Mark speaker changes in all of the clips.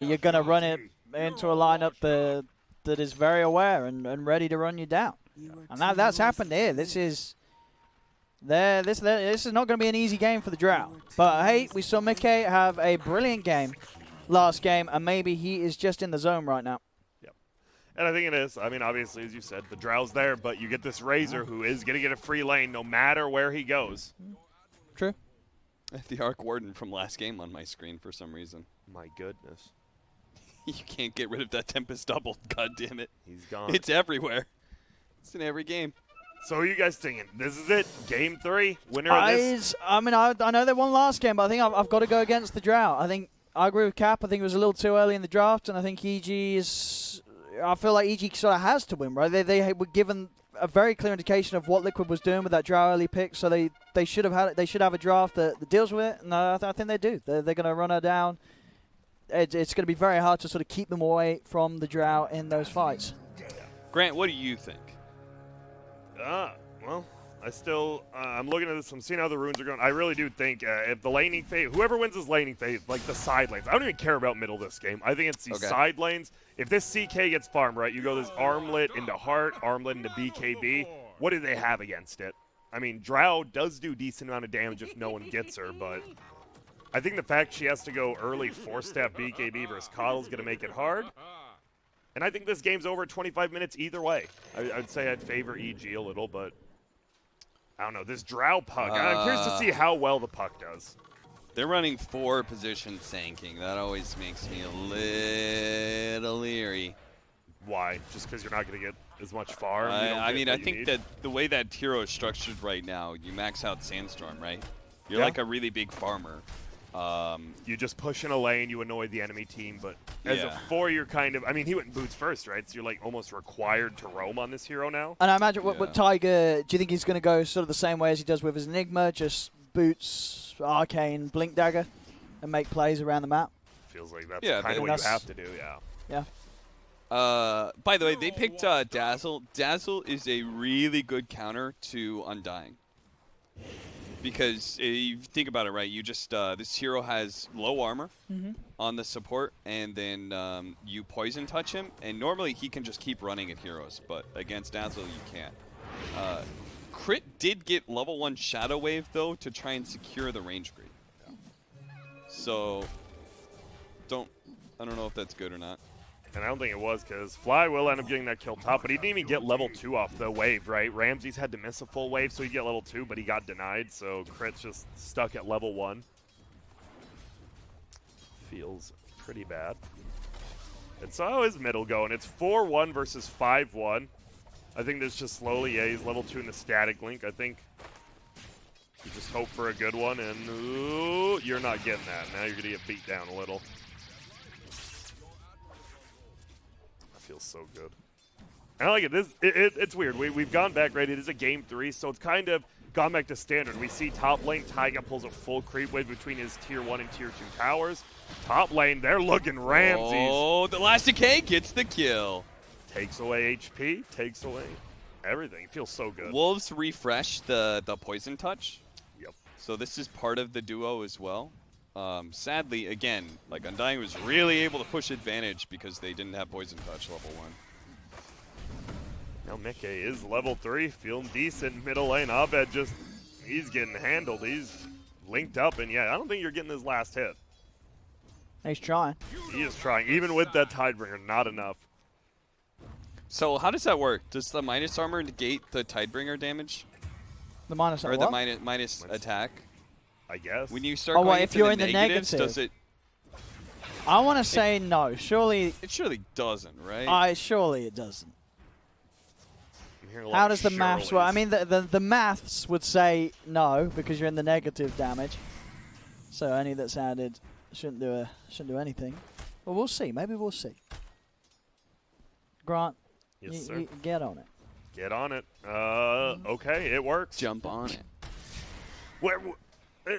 Speaker 1: you're going to run it into a lineup that is very aware and ready to run you down. And that's happened here. This is this is not going to be an easy game for the Drow. But hey, we saw Mickey have a brilliant game last game, and maybe he is just in the zone right now.
Speaker 2: Yep. And I think it is. I mean, obviously, as you said, the Drow's there, but you get this Razor who is going to get a free lane no matter where he goes.
Speaker 1: True.
Speaker 3: I have the Arc Warden from last game on my screen for some reason.
Speaker 2: My goodness.
Speaker 3: You can't get rid of that Tempest double. God damn it.
Speaker 2: He's gone.
Speaker 3: It's everywhere. It's in every game.
Speaker 2: So who are you guys thinking? This is it? Game 3? Winner of this?
Speaker 1: I mean, I know they won last game, but I think I've got to go against the Drow. I agree with Cap. I think it was a little too early in the draft, and I think EG is... I feel like EG sort of has to win, right? They were given a very clear indication of what Liquid was doing with that Drow early pick, so they should have a draft that deals with it, and I think they do. They're going to run her down. It's going to be very hard to sort of keep them away from the Drow in those fights.
Speaker 3: Grant, what do you think?
Speaker 2: Well, I'm looking at this. I'm seeing how the runes are going. I really do think if the laning phase, whoever wins this laning phase, like the side lanes, I don't even care about middle this game. I think it's the side lanes. If this CK gets farmed, right, you go this Armlet into Heart, Armlet into BKB. What do they have against it? I mean, Drow does do decent amount of damage if no one gets her, but I think the fact she has to go early 4-step BKB versus Coddle is going to make it hard. And I think this game's over 25 minutes either way. I'd say I'd favor EG a little, but I don't know. This Drow puck, I'm curious to see how well the puck does.
Speaker 3: They're running 4 position sanking. That always makes me a little leery.
Speaker 2: Why? Just because you're not going to get as much farm?
Speaker 3: I mean, I think that the way that hero is structured right now, you max out Sandstorm, right? You're like a really big farmer.
Speaker 2: You just push in a lane, you annoy the enemy team, but as a 4, you're kind of, I mean, he went boots first, right? So you're like almost required to roam on this hero now.
Speaker 1: And I imagine what Tiger, do you think he's going to go sort of the same way as he does with his Enigma, just boots, Arcane, Blink Dagger, and make plays around the map?
Speaker 2: Feels like that's kind of what you have to do,
Speaker 1: Yeah.
Speaker 3: By the way, they picked Dazzle. Dazzle is a really good counter to Undying. Because if you think about it, right, you just this hero has low armor on the support, and then you poison touch him, and normally he can just keep running at heroes, but against Dazzle you can't. Crit did get level 1 Shadow Wave, though, to try and secure the range grade. So, I don't know if that's good or not.
Speaker 2: And I don't think it was, because Fly will end up getting that kill top, but he didn't even get level 2 off the wave, right? Ramses had to miss a full wave, so he'd get level 2, but he got denied, so Crit's just stuck at level 1. Feels pretty bad. And so how is middle going? It's 4-1 versus 5-1. I think this just slowly, he's level 2 in the static link. I think you just hope for a good one, and ooh, you're not getting that. Now you're going to get beat down a little. Feels so good. And I like it. It's weird. We've gone back, right? It is a game 3, so it's kind of gone back to standard. We see top lane, Taiga pulls a full creep wave between his tier 1 and tier 2 towers. Top lane, they're looking Ramses.
Speaker 3: Oh, the last decay gets the kill.
Speaker 2: Takes away HP, takes away everything. It feels so good.
Speaker 3: Wolves refresh the poison touch.
Speaker 2: Yep.
Speaker 3: So this is part of the duo as well. Sadly, again, like Undying was really able to push advantage because they didn't have Poison Touch level 1.
Speaker 2: Now Mickey is level 3, feeling decent. Middle lane, Abed he's getting handled. He's linked up, and I don't think you're getting his last hit.
Speaker 1: He's trying.
Speaker 2: He is trying. Even with that Tidebringer, not enough.
Speaker 3: So how does that work? Does the minus armor negate the Tidebringer damage?
Speaker 1: The minus
Speaker 3: or the minus attack?
Speaker 2: I guess.
Speaker 3: When you start going
Speaker 1: if you're in the
Speaker 3: negatives,
Speaker 1: negative,
Speaker 3: does it?
Speaker 1: I want to say no. Surely
Speaker 3: it surely doesn't, right?
Speaker 1: Surely it doesn't. How does the maths work? I mean, the maths would say no because you're in the negative damage. So any that's added shouldn't do anything. Well, we'll see. Maybe we'll see. Grant,
Speaker 2: yes, sir.
Speaker 1: You get on it.
Speaker 2: Get on it. Okay, it works.
Speaker 3: Jump on it.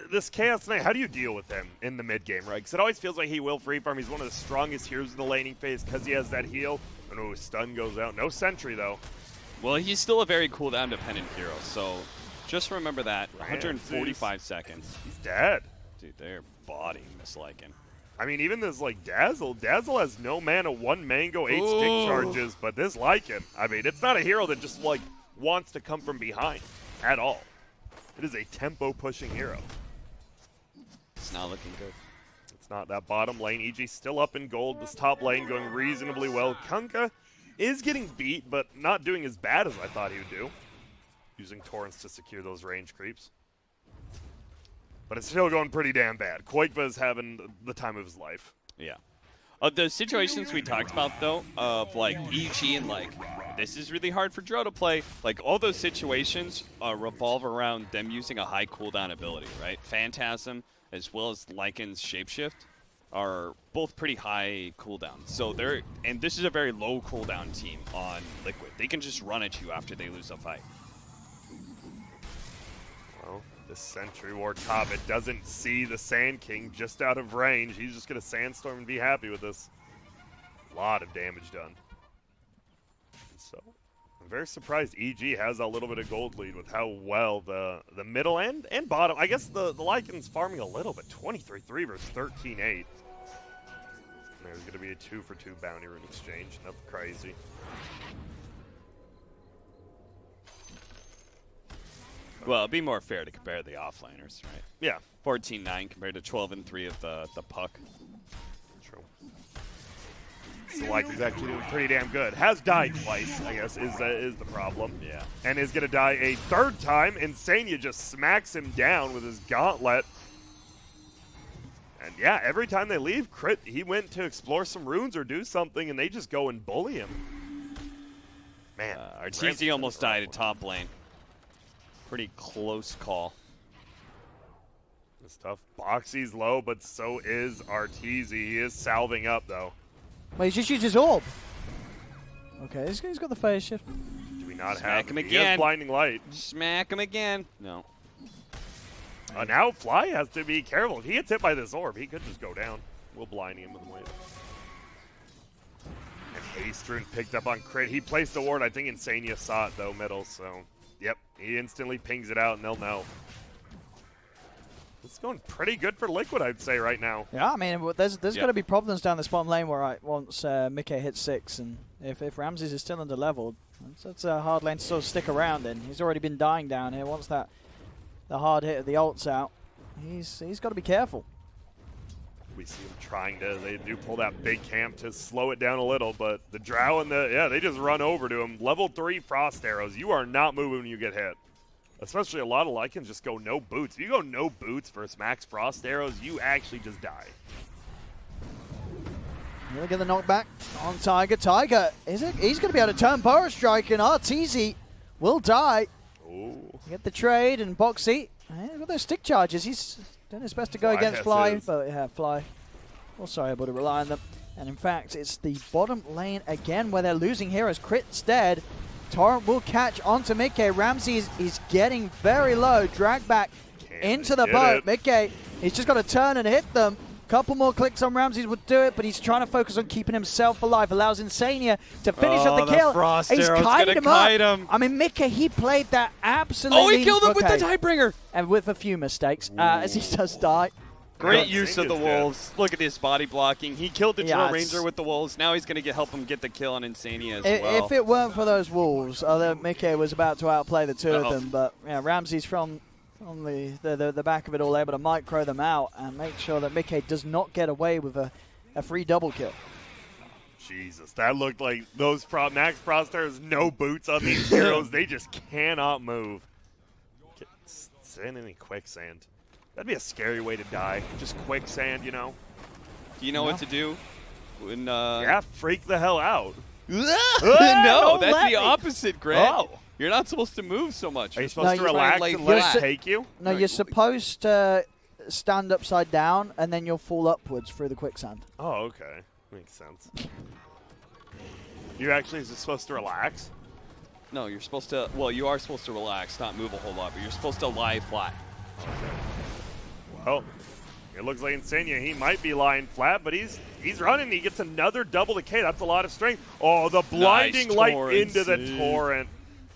Speaker 2: This Chaos Knight, how do you deal with him in the mid game, right? Because it always feels like he will free farm. He's one of the strongest heroes in the laning phase because he has that heal. And oh, stun goes out. No sentry, though.
Speaker 3: Well, he's still a very cooldown dependent hero, so just remember that. 145 seconds.
Speaker 2: He's dead.
Speaker 3: Dude, they're bodying this Lycan.
Speaker 2: I mean, even this, like, Dazzle has no mana, 1 mango, 8 stick charges, but this Lycan, I mean, it's not a hero that just, like, wants to come from behind at all. It is a tempo-pushing hero.
Speaker 3: It's not looking good.
Speaker 2: It's not that bottom lane. EG still up in gold. This top lane going reasonably well. Kunkka is getting beat, but not doing as bad as I thought he would do. Using torrents to secure those range creeps. But it's still going pretty damn bad. Koikva is having the time of his life.
Speaker 3: Yeah. The situations we talked about, though, of, like, EG and, like, this is really hard for Dro to play. Like, all those situations revolve around them using a high cooldown ability, right? Phantasm, as well as Lycan's Shapeshift, are both pretty high cooldown. So they're, and this is a very low cooldown team on Liquid. They can just run at you after they lose a fight.
Speaker 2: Well, this Sentry Ward top, it doesn't see the Sand King just out of range. He's just going to Sandstorm and be happy with this. A lot of damage done. So, I'm very surprised EG has a little bit of gold lead with how well the middle and bottom. I guess the Lycan's farming a little bit. 23-3 versus 13-8. There's going to be a 2-for-2 bounty rune exchange. Nothing crazy.
Speaker 3: Well, it'd be more fair to compare the offlaners, right?
Speaker 2: Yeah.
Speaker 3: 14-9 compared to 12-3 of the puck.
Speaker 2: True. So Lycan's actually doing pretty damn good. Has died twice, I guess, is the problem.
Speaker 3: Yeah.
Speaker 2: And is going to die a 3rd time. Insania just smacks him down with his gauntlet. And yeah, every time they leave, Crit, he went to explore some runes or do something, and they just go and bully him. Man.
Speaker 3: Arteezy almost died at top lane. Pretty close call.
Speaker 2: It's tough. Boxy's low, but so is Arteezy. He is salving up, though.
Speaker 1: Well, he's just used his orb. Okay, he's got the phase shift.
Speaker 2: Do we not
Speaker 3: Smack
Speaker 2: have
Speaker 3: him
Speaker 2: He
Speaker 3: again.
Speaker 2: has blinding light.
Speaker 3: Smack him again. No.
Speaker 2: Now Fly has to be careful. If he gets hit by this orb, he could just go down. We'll blind him with the wave. And Hastrun picked up on Crit. He placed the ward. I think Insania saw it, though, middle, so... Yep, he instantly pings it out, and they'll know. It's going pretty good for Liquid, I'd say, right now.
Speaker 1: Yeah, I mean, there's going to be problems down this bottom lane where once Mickey hits 6, and if Ramses is still under-leveled, that's a hard lane to sort of stick around in. He's already been dying down here. Once the hard hit of the ult's out, he's got to be careful.
Speaker 2: We see him trying to, they do pull that big camp to slow it down a little, but the Drow and they just run over to him. Level 3 Frost Arrows. You are not moving when you get hit. Especially a lot of Lycans just go no boots. If you go no boots versus max Frost Arrows, you actually just die.
Speaker 1: He'll get the knockback on Tiger. Tiger, he's going to be able to turn Burrow Strike, and Arteezy will die.
Speaker 2: Ooh.
Speaker 1: Get the trade, and Boxy, got those stick charges. He's doing his best to go against Fly, but yeah, Fly also able to rely on them. And in fact, it's the bottom lane again where they're losing heroes. Crit's dead. Torrent will catch onto Mickey. Ramsey is getting very low. Drag back into the boat. Mickey, he's just got to turn and hit them. Couple more clicks on Ramses would do it, but he's trying to focus on keeping himself alive. Allows Insania to finish up the kill.
Speaker 3: He's kited him up.
Speaker 1: I mean, Mickey, he played that absolutely.
Speaker 3: Oh, he killed him with the Tidebringer.
Speaker 1: And with a few mistakes, as he does die.
Speaker 3: Great use of the wolves. Look at this body blocking. He killed the Drill Ranger with the wolves. Now he's going to help him get the kill on Insania as well.
Speaker 1: If it weren't for those wolves, although Mickey was about to outplay the two of them, but yeah, Ramsey's from the back of it all able to micro them out and make sure that Mickey does not get away with a free double kill.
Speaker 2: Jesus, that looked like those Max Frosters, no boots on these heroes. They just cannot move. Send any quicksand. That'd be a scary way to die. Just quicksand, you know.
Speaker 3: Do you know what to do? When,
Speaker 2: yeah, freak the hell out.
Speaker 3: No, that's the opposite, Greg. Oh. You're not supposed to move so much.
Speaker 2: Are you supposed to relax and let it take you?
Speaker 1: No, you're supposed to stand upside down, and then you'll fall upwards through the quicksand.
Speaker 2: Oh, okay. Makes sense. You're actually supposed to relax?
Speaker 3: No, you're supposed to, well, you are supposed to relax, not move a whole lot, but you're supposed to lie flat.
Speaker 2: Okay. Well, it looks like Insania, he might be lying flat, but he's running. He gets another double decay. That's a lot of strength. Oh, the blinding light into the torrent.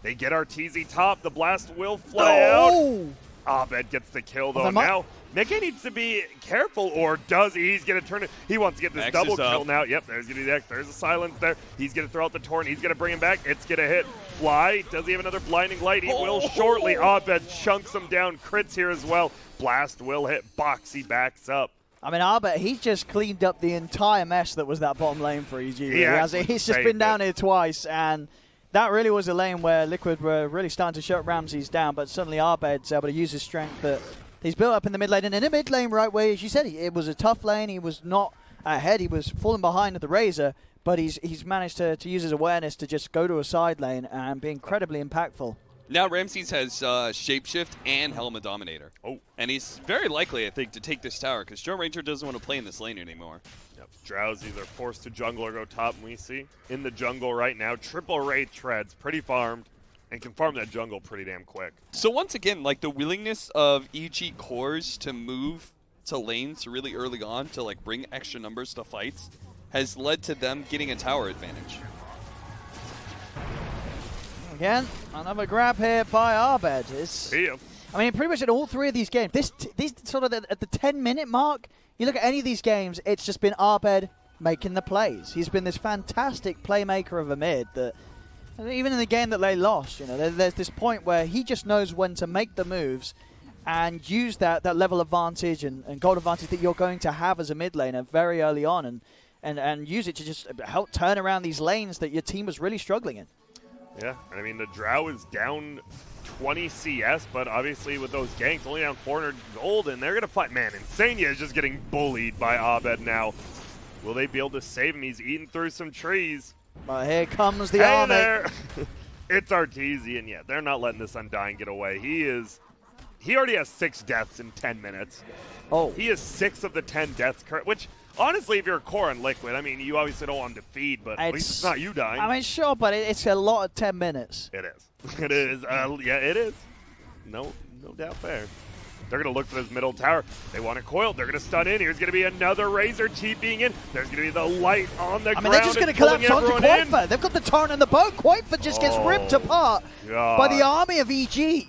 Speaker 2: They get Arteezy top. The blast will fly out. Abed gets the kill, though. Now Nikkei needs to be careful, or does he? He's going to turn it. He wants to get this
Speaker 3: X
Speaker 2: double
Speaker 3: is up.
Speaker 2: kill now. Yep, there's going to be the X. There's a silence there. He's going to throw out the Torrent. He's going to bring him back. It's going to hit. Fly. Does he have another blinding light? He will shortly. Abed chunks him down. Crits here as well. Blast will hit. Boxy backs up.
Speaker 1: I mean, Arbet, he's just cleaned up the entire mess that was that bottom lane for EG. He's just been down here twice, and that really was a lane where Liquid were really starting to shut Ramses down, but suddenly Arbed's able to use his strength that he's built up in the mid lane. And in the mid lane, right where, as you said, it was a tough lane. He was not ahead. He was falling behind at the Razor, but he's managed to use his awareness to just go to a side lane and be incredibly impactful.
Speaker 3: Now Ramses has Shapeshift and Helmet Dominator.
Speaker 2: Oh.
Speaker 3: And he's very likely, I think, to take this tower because Joe Ranger doesn't want to play in this lane anymore.
Speaker 2: Yep. Drowsies are forced to jungle or go top, and we see in the jungle right now, triple Wraith treads, pretty farmed, and can farm that jungle pretty damn quick.
Speaker 3: So once again, like the willingness of EG cores to move to lanes really early on to like bring extra numbers to fights has led to them getting a tower advantage.
Speaker 1: Again, another grab here by Arbed. I mean, pretty much in all three of these games, this sort of at the 10-minute mark, you look at any of these games, it's just been Arbed making the plays. He's been this fantastic playmaker of a mid that, even in the game that they lost, you know, there's this point where he just knows when to make the moves and use that level advantage and gold advantage that you're going to have as a mid laner very early on and use it to just help turn around these lanes that your team was really struggling in.
Speaker 2: Yeah, I mean, the Drow is down 20 CS, but obviously with those ganks, only down 400 gold, and they're going to fight. Man, Insania is just getting bullied by Abed now. Will they be able to save him? He's eating through some trees.
Speaker 1: But here comes the army.
Speaker 2: There. It's Artesian. Yeah, they're not letting this Undying get away. He already has 6 deaths in 10 minutes.
Speaker 1: Oh.
Speaker 2: He has 6 of the 10 deaths, which... Honestly, if you're a core on Liquid, I mean, you obviously don't want him to feed, but at least it's not you dying.
Speaker 1: I mean, sure, but it's a lot of 10 minutes.
Speaker 2: It is. It is. Yeah, it is. No doubt there. They're going to look for this middle tower. They want to coil. They're going to stun in. Here's going to be another Razor TPing in. There's going to be the light on the ground.
Speaker 1: I mean, they're just going to collapse onto Quaitfa. They've got the torrent in the boat. Quaitfa just gets ripped apart by the army of EG. He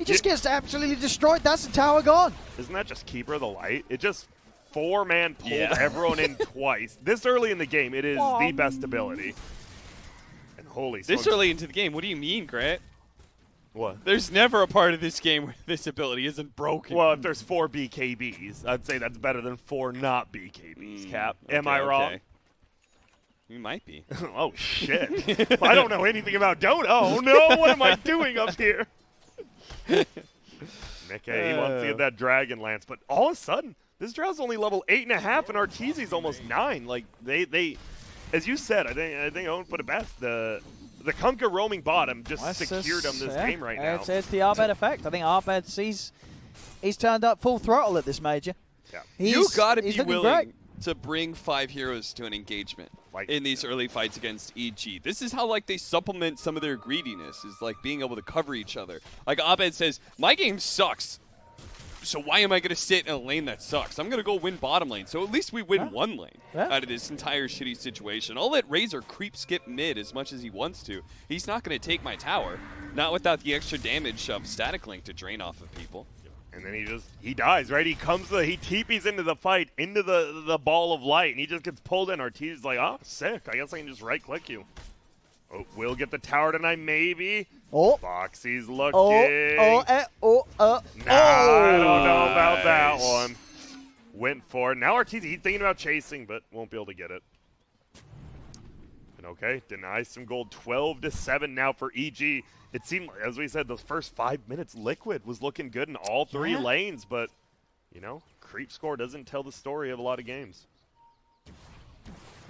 Speaker 1: just gets absolutely destroyed. That's the tower gone.
Speaker 2: Isn't that just Keeper of the Light? It just... 4-man pulled everyone in twice. This early in the game, it is the best ability. And holy smokes.
Speaker 3: This early into the game? What do you mean, Grant?
Speaker 2: What?
Speaker 3: There's never a part of this game where this ability isn't broken.
Speaker 2: Well, if there's 4 BKBs, I'd say that's better than 4 not BKBs, Cap. Am I wrong?
Speaker 3: Okay. You might be.
Speaker 2: Oh, shit. I don't know anything about Dota. Oh, no. What am I doing up here? Nikkei, he wants to get that Dragon Lance, but all of a sudden, this Drow's only level 8.5, and Arteezy's almost 9. Like they, as you said, I think Owen put it best. The Kunkka roaming bottom just secured him this game right now.
Speaker 1: It's the Arbed effect. I think Arbed he's turned up full throttle at this major.
Speaker 2: Yeah.
Speaker 3: You got to be willing to bring 5 heroes to an engagement in these early fights against EG. This is how like they supplement some of their greediness, is like being able to cover each other. Like Abed says, my game sucks. So why am I going to sit in a lane that sucks? I'm going to go win bottom lane. So at least we win one lane out of this entire shitty situation. I'll let Razor creep skip mid as much as he wants to. He's not going to take my tower. Not without the extra damage of Static Link to drain off of people.
Speaker 2: And then he dies, right? He TPs into the fight, into the ball of light, and he just gets pulled in. Arteezy's like, oh, sick. I guess I can just right-click you. Oh, we'll get the tower tonight, maybe.
Speaker 1: Oh.
Speaker 2: Foxy's looking.
Speaker 1: No,
Speaker 2: I don't know about that one. Went for it. Now Arteezy, he's thinking about chasing, but won't be able to get it. And okay, denies some gold. 12-7 now for EG. It seemed, as we said, those first 5 minutes, Liquid was looking good in all 3 lanes, but, you know, creep score doesn't tell the story of a lot of games.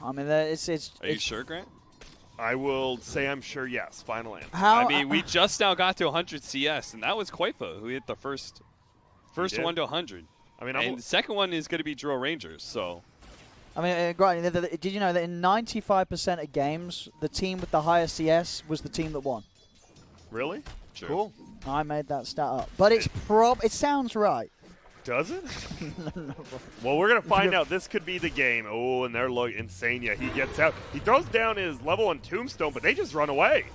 Speaker 1: I mean, it's
Speaker 3: Are you sure, Grant?
Speaker 2: I will say I'm sure, yes. Final answer.
Speaker 3: I mean, we just now got to 100 CS, and that was Quaitfa who hit the first one to 100. I mean, and the second one is going to be Drill Rangers, so...
Speaker 1: I mean, Grant, did you know that in 95% of games, the team with the highest CS was the team that won?
Speaker 2: Really?
Speaker 3: Sure.
Speaker 2: Cool.
Speaker 1: I made that stat up. But it sounds right.
Speaker 2: Does it?
Speaker 1: No.
Speaker 2: Well, we're going to find out. This could be the game. Oh, and they're Insania. He gets out. He throws down his level 1 tombstone, but they just run away.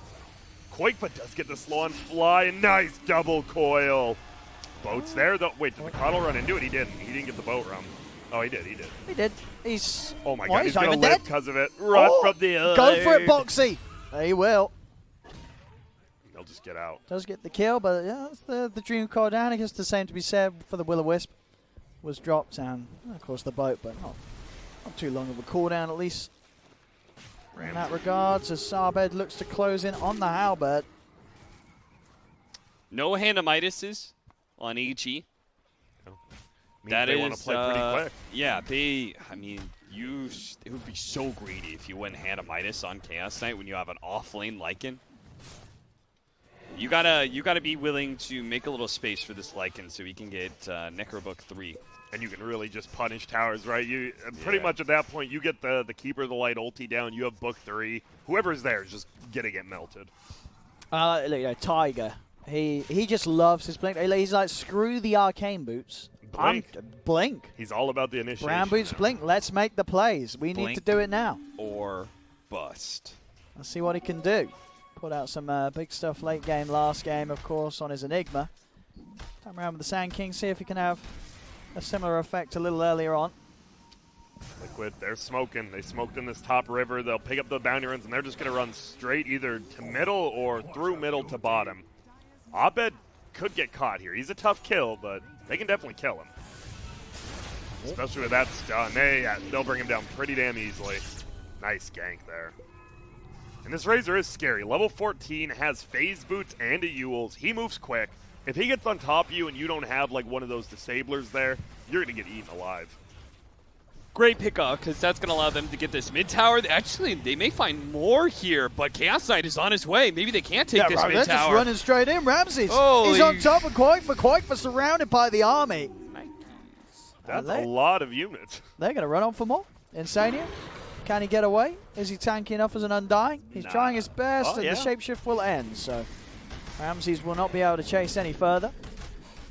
Speaker 2: Quaitfa does get the slow on fly. Nice double coil. Boat's there, though. Wait, did the Coddle run into it? He didn't. He didn't get the boat run. Oh, he did. He did.
Speaker 1: He did. He's...
Speaker 2: Oh, my God. He's
Speaker 1: not
Speaker 2: going to
Speaker 1: even
Speaker 2: live
Speaker 1: dead.
Speaker 2: because of it. Run from the other.
Speaker 1: Go for it, Boxy. He will.
Speaker 2: He'll just get out.
Speaker 1: Does get the kill, but yeah, that's the Dream Core down. I guess the same to be said for the Will-O-Wisp. Was dropped, and of course the boat, but not too long of a cooldown at least. In that regards, as Sarbed looks to close in on the Halberd.
Speaker 3: No Hanamitises on EG.
Speaker 2: That they want to play pretty quick.
Speaker 3: Yeah, I mean, it would be so greedy if you went Hanamitis on Chaos Knight when you have an off-lane Lycan. You gotta be willing to make a little space for this Lycan so we can get Necrobook 3.
Speaker 2: And you can really just punish towers, right? You pretty much at that point, you get the Keeper of the Light ulti down, you have Book 3. Whoever's there is just gonna get melted.
Speaker 1: Tiger. He just loves his blink. He's like, screw the arcane boots. Blink.
Speaker 2: He's all about the initiation.
Speaker 1: Brown boots, blink. Let's make the plays. We need to do it now.
Speaker 3: Or bust.
Speaker 1: Let's see what he can do. Put out some big stuff late game, last game, of course, on his Enigma. Time around with the Sand King, see if he can have a similar effect a little earlier on.
Speaker 2: Liquid, they're smoking. They smoked in this top river. They'll pick up the bounty runs, and they're just going to run straight either to middle or through middle to bottom. Abed could get caught here. He's a tough kill, but they can definitely kill him. Especially with that stun. They'll bring him down pretty damn easily. Nice gank there. And this Razor is scary. Level 14 has phase boots and a Ewel's. He moves quick. If he gets on top of you and you don't have like one of those disablers there, you're going to get eaten alive.
Speaker 3: Great pickup, because that's going to allow them to get this mid tower. Actually, they may find more here, but Chaos Knight is on his way. Maybe they can't take this mid
Speaker 1: they're
Speaker 3: tower.
Speaker 1: Just running straight in. Ramses.
Speaker 3: Holy.
Speaker 1: He's on top of Quakefor surrounded by the army.
Speaker 2: That's a lot of units.
Speaker 1: They're going to run on for more. Insania. Can he get away? Is he tanky enough as an Undying? He's trying his best, and the shapeshift will end. So Ramses will not be able to chase any further.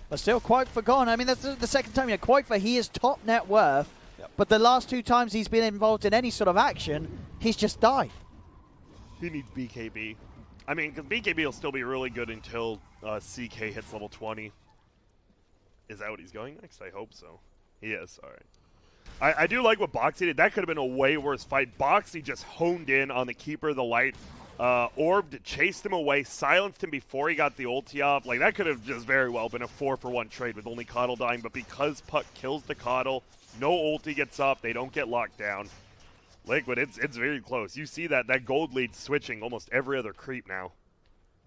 Speaker 1: But still, Quakefor gone. I mean, that's the second time. Quakefor, he is top net worth. But the last 2 times he's been involved in any sort of action, he's just died.
Speaker 2: He needs BKB. I mean, because BKB will still be really good until CK hits level 20. Is that what he's going next? I hope so. He is. All right. I do like what Boxy did. That could have been a way worse fight. Boxy just honed in on the Keeper of the Light. Orbed, chased him away, silenced him before he got the ulti off. Like, that could have just very well been a 4-for-1 trade with only Coddle dying. But because Puck kills the Coddle, no ulti gets off. They don't get locked down. Liquid, it's very close. You see that gold lead switching almost every other creep now.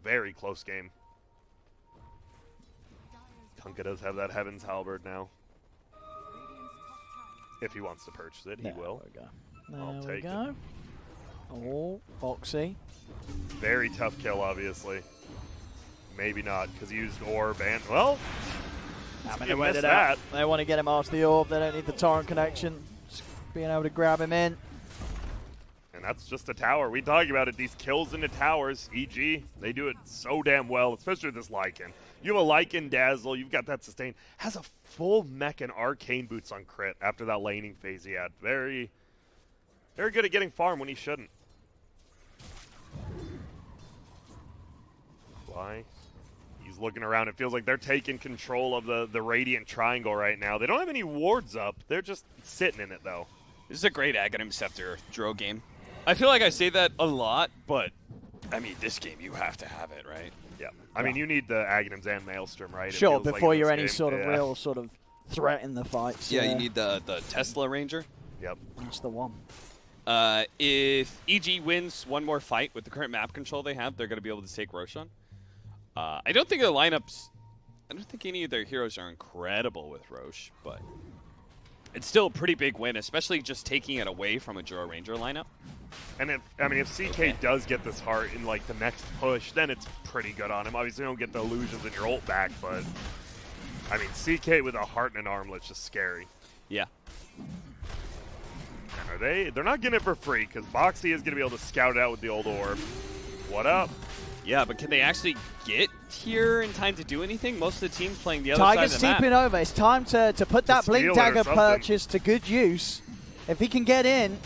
Speaker 2: Very close game. Kunkka does have that Heaven's Halberd now. If he wants to purchase it, he will.
Speaker 1: I'll take it. Oh, Boxy.
Speaker 2: Very tough kill, obviously. Maybe not, because he used Orb and, well,
Speaker 1: they missed that. They want to get him off the Orb. They don't need the Torrent connection. Just being able to grab him in.
Speaker 2: And that's just a tower. We talk about it. These kills into towers, EG, they do it so damn well, especially with this Lycan. You have a Lycan Dazzle. You've got that sustain. Has a full mech and arcane boots on crit after that laning phase he had. Very, very good at getting farm when he shouldn't. Why? He's looking around. It feels like they're taking control of the Radiant Triangle right now. They don't have any wards up. They're just sitting in it, though.
Speaker 3: This is a great Aghanim Scepter draw game. I feel like I say that a lot, but, I mean, this game, you have to have it, right?
Speaker 2: Yeah. I mean, you need the Aghanims and Maelstrom, right?
Speaker 1: Sure, before you're any sort of real sort of threat in the fights.
Speaker 3: Yeah, you need the Tesla Ranger.
Speaker 2: Yep.
Speaker 1: That's the one.
Speaker 3: If EG wins one more fight with the current map control they have, they're going to be able to take Roshan. I don't think I don't think any of their heroes are incredible with Roche, but it's still a pretty big win, especially just taking it away from a Juro Ranger lineup.
Speaker 2: And if CK does get this heart in like the next push, then it's pretty good on him. Obviously, you don't get the illusions in your ult back, but I mean, CK with a heart and an armlet's just scary.
Speaker 3: Yeah.
Speaker 2: And they're not getting it for free because Boxy is going to be able to scout it out with the old orb. What up?
Speaker 3: Yeah, but can they actually get here in time to do anything? Most of the teams playing the other
Speaker 1: Tiger's
Speaker 3: side of the map.
Speaker 1: steeping over. It's time to put that Blink Dagger purchase to good use. If he can get in.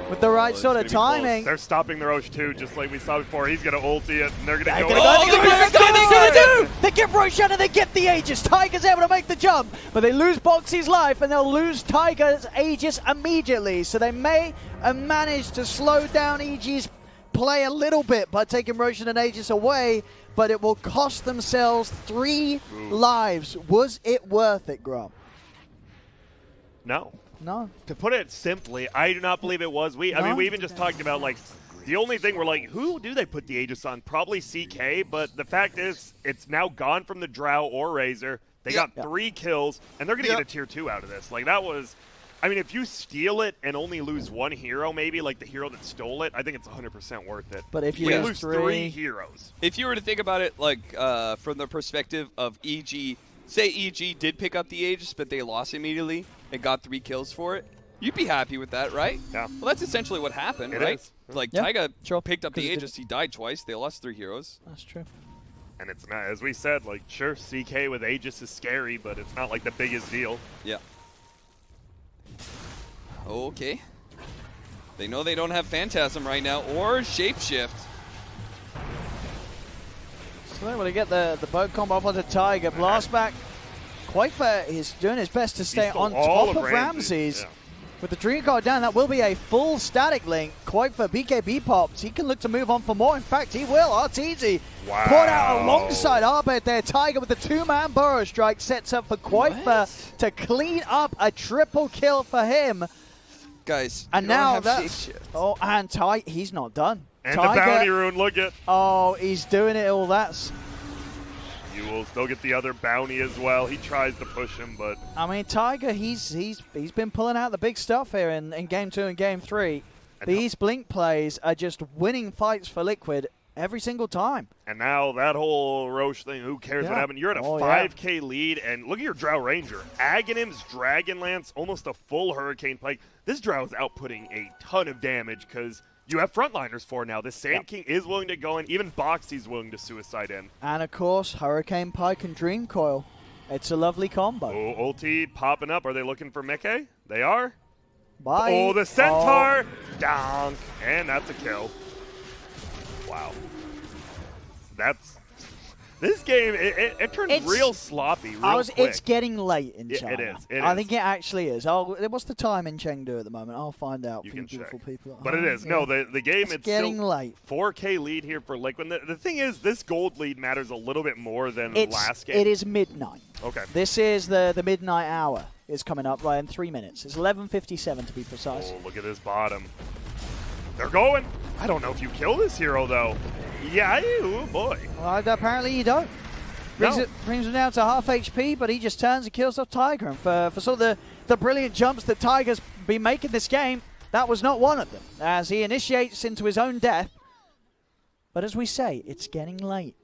Speaker 1: with the right
Speaker 3: it's
Speaker 1: sort of
Speaker 3: gonna be close.
Speaker 1: timing.
Speaker 2: They're stopping the Roche too, just like we saw before. He's going to ulti it, and they're going to go.
Speaker 1: They get Roshan and they get the Aegis. Tiger's able to make the jump, but they lose Boxy's life and they'll lose Tiger's Aegis immediately. So they may manage to slow down EG's play a little bit by taking Roshan and Aegis away, but it will cost themselves 3 lives. Was it worth it, Grom?
Speaker 2: No.
Speaker 1: No.
Speaker 2: To put it simply, I do not believe it was. I mean, we even just talked about, like, the only thing we're like, who do they put the Aegis on? Probably CK, but the fact is, it's now gone from the Drow or Razor. They got 3 kills, and they're going to get a tier 2 out of this. Like, that was... I mean, if you steal it and only lose 1 hero, maybe, like the hero that stole it, I think it's 100% worth it.
Speaker 1: But if you
Speaker 2: lose 3 heroes.
Speaker 3: If you were to think about it, like, from the perspective of EG, say EG did pick up the Aegis, but they lost immediately and got 3 kills for it, you'd be happy with that, right?
Speaker 2: Yeah.
Speaker 3: Well, that's essentially what happened,
Speaker 2: It
Speaker 3: right?
Speaker 2: is.
Speaker 3: Like,
Speaker 1: Yeah,
Speaker 3: Taiga
Speaker 1: sure.
Speaker 3: picked up the
Speaker 1: 'Cause it
Speaker 3: Aegis, he died twice, they lost 3 heroes.
Speaker 1: That's true.
Speaker 2: And it's not, as we said, like, sure, CK with Aegis is scary, but it's not like the biggest deal.
Speaker 3: Yeah. Okay. They know they don't have Phantasm right now, or Shapeshift.
Speaker 1: So they're able to get the boat combo up onto Tiger. Blast back. Quakefa is doing his best to stay
Speaker 2: stole
Speaker 1: on
Speaker 2: all
Speaker 1: top
Speaker 2: of
Speaker 1: of
Speaker 2: Ramsey's.
Speaker 1: Ramses.
Speaker 2: Yeah.
Speaker 1: With the Dream Card down, that will be a full static link. Quakefa, BKB pops. He can look to move on for more. In fact, he will. Arteezy
Speaker 2: Wow.
Speaker 1: put out alongside Arbet there. Tiger with the 2-man Burrow Strike sets up for Quakefa to clean up a triple kill for him.
Speaker 3: Guys,
Speaker 1: And
Speaker 3: you don't
Speaker 1: now
Speaker 3: have
Speaker 1: that's...
Speaker 3: Shapeshift.
Speaker 1: Oh, and Tiger, he's not done.
Speaker 2: And the bounty rune, look at.
Speaker 1: Oh, he's doing it all. That's...
Speaker 2: You will still get the other bounty as well. He tries to push him, but
Speaker 1: I mean, Tiger, he's been pulling out the big stuff here in Game 2 and Game 3. These Blink plays are just winning fights for Liquid every single time.
Speaker 2: and now that whole Roche thing, who cares what
Speaker 1: Yeah.
Speaker 2: happened? You're at a
Speaker 1: Oh, yeah.
Speaker 2: 5K lead, and look at your Drow Ranger. Aghanim's Dragonlance, almost a full Hurricane Pike. This Drow is outputting a ton of damage because you have frontliners for now. This Sand King is willing to go in. Even Boxy's willing to suicide in.
Speaker 1: And, of course, Hurricane Pike and Dream Coil. It's a lovely combo.
Speaker 2: Oh, ulti popping up. Are they looking for Mickey? They are.
Speaker 1: Bye.
Speaker 2: Oh, the Centaur. Donk. And that's a kill. Wow. That's... This game, it turns
Speaker 1: It's-
Speaker 2: real sloppy real quick.
Speaker 1: It's getting late in
Speaker 2: Yeah,
Speaker 1: China.
Speaker 2: it is, it
Speaker 1: I
Speaker 2: is.
Speaker 1: think it actually is. What's the time in Chengdu at the moment? I'll find out
Speaker 2: You
Speaker 1: for you
Speaker 2: can
Speaker 1: beautiful
Speaker 2: check.
Speaker 1: people. at
Speaker 2: But it
Speaker 1: home.
Speaker 2: is.
Speaker 1: Yeah.
Speaker 2: No, the game, it's
Speaker 1: getting
Speaker 2: still
Speaker 1: late.
Speaker 2: 4K lead here for Liquid. The thing is, this gold lead matters a little bit more than
Speaker 1: It's,
Speaker 2: last game.
Speaker 1: It is midnight.
Speaker 2: Okay.
Speaker 1: This is the midnight hour. Is coming up right in 3 minutes. It's 11:57 to be precise.
Speaker 2: Oh, look at this bottom. They're going. I don't know if you kill this hero, though. Yeah, oh boy.
Speaker 1: Well, apparently you don't. Brings him down to half HP, but he just turns and kills off Tiger. And for sort of the brilliant jumps that Tiger's been making this game, that was not one of them, as he initiates into his own death. But as we say, it's getting late.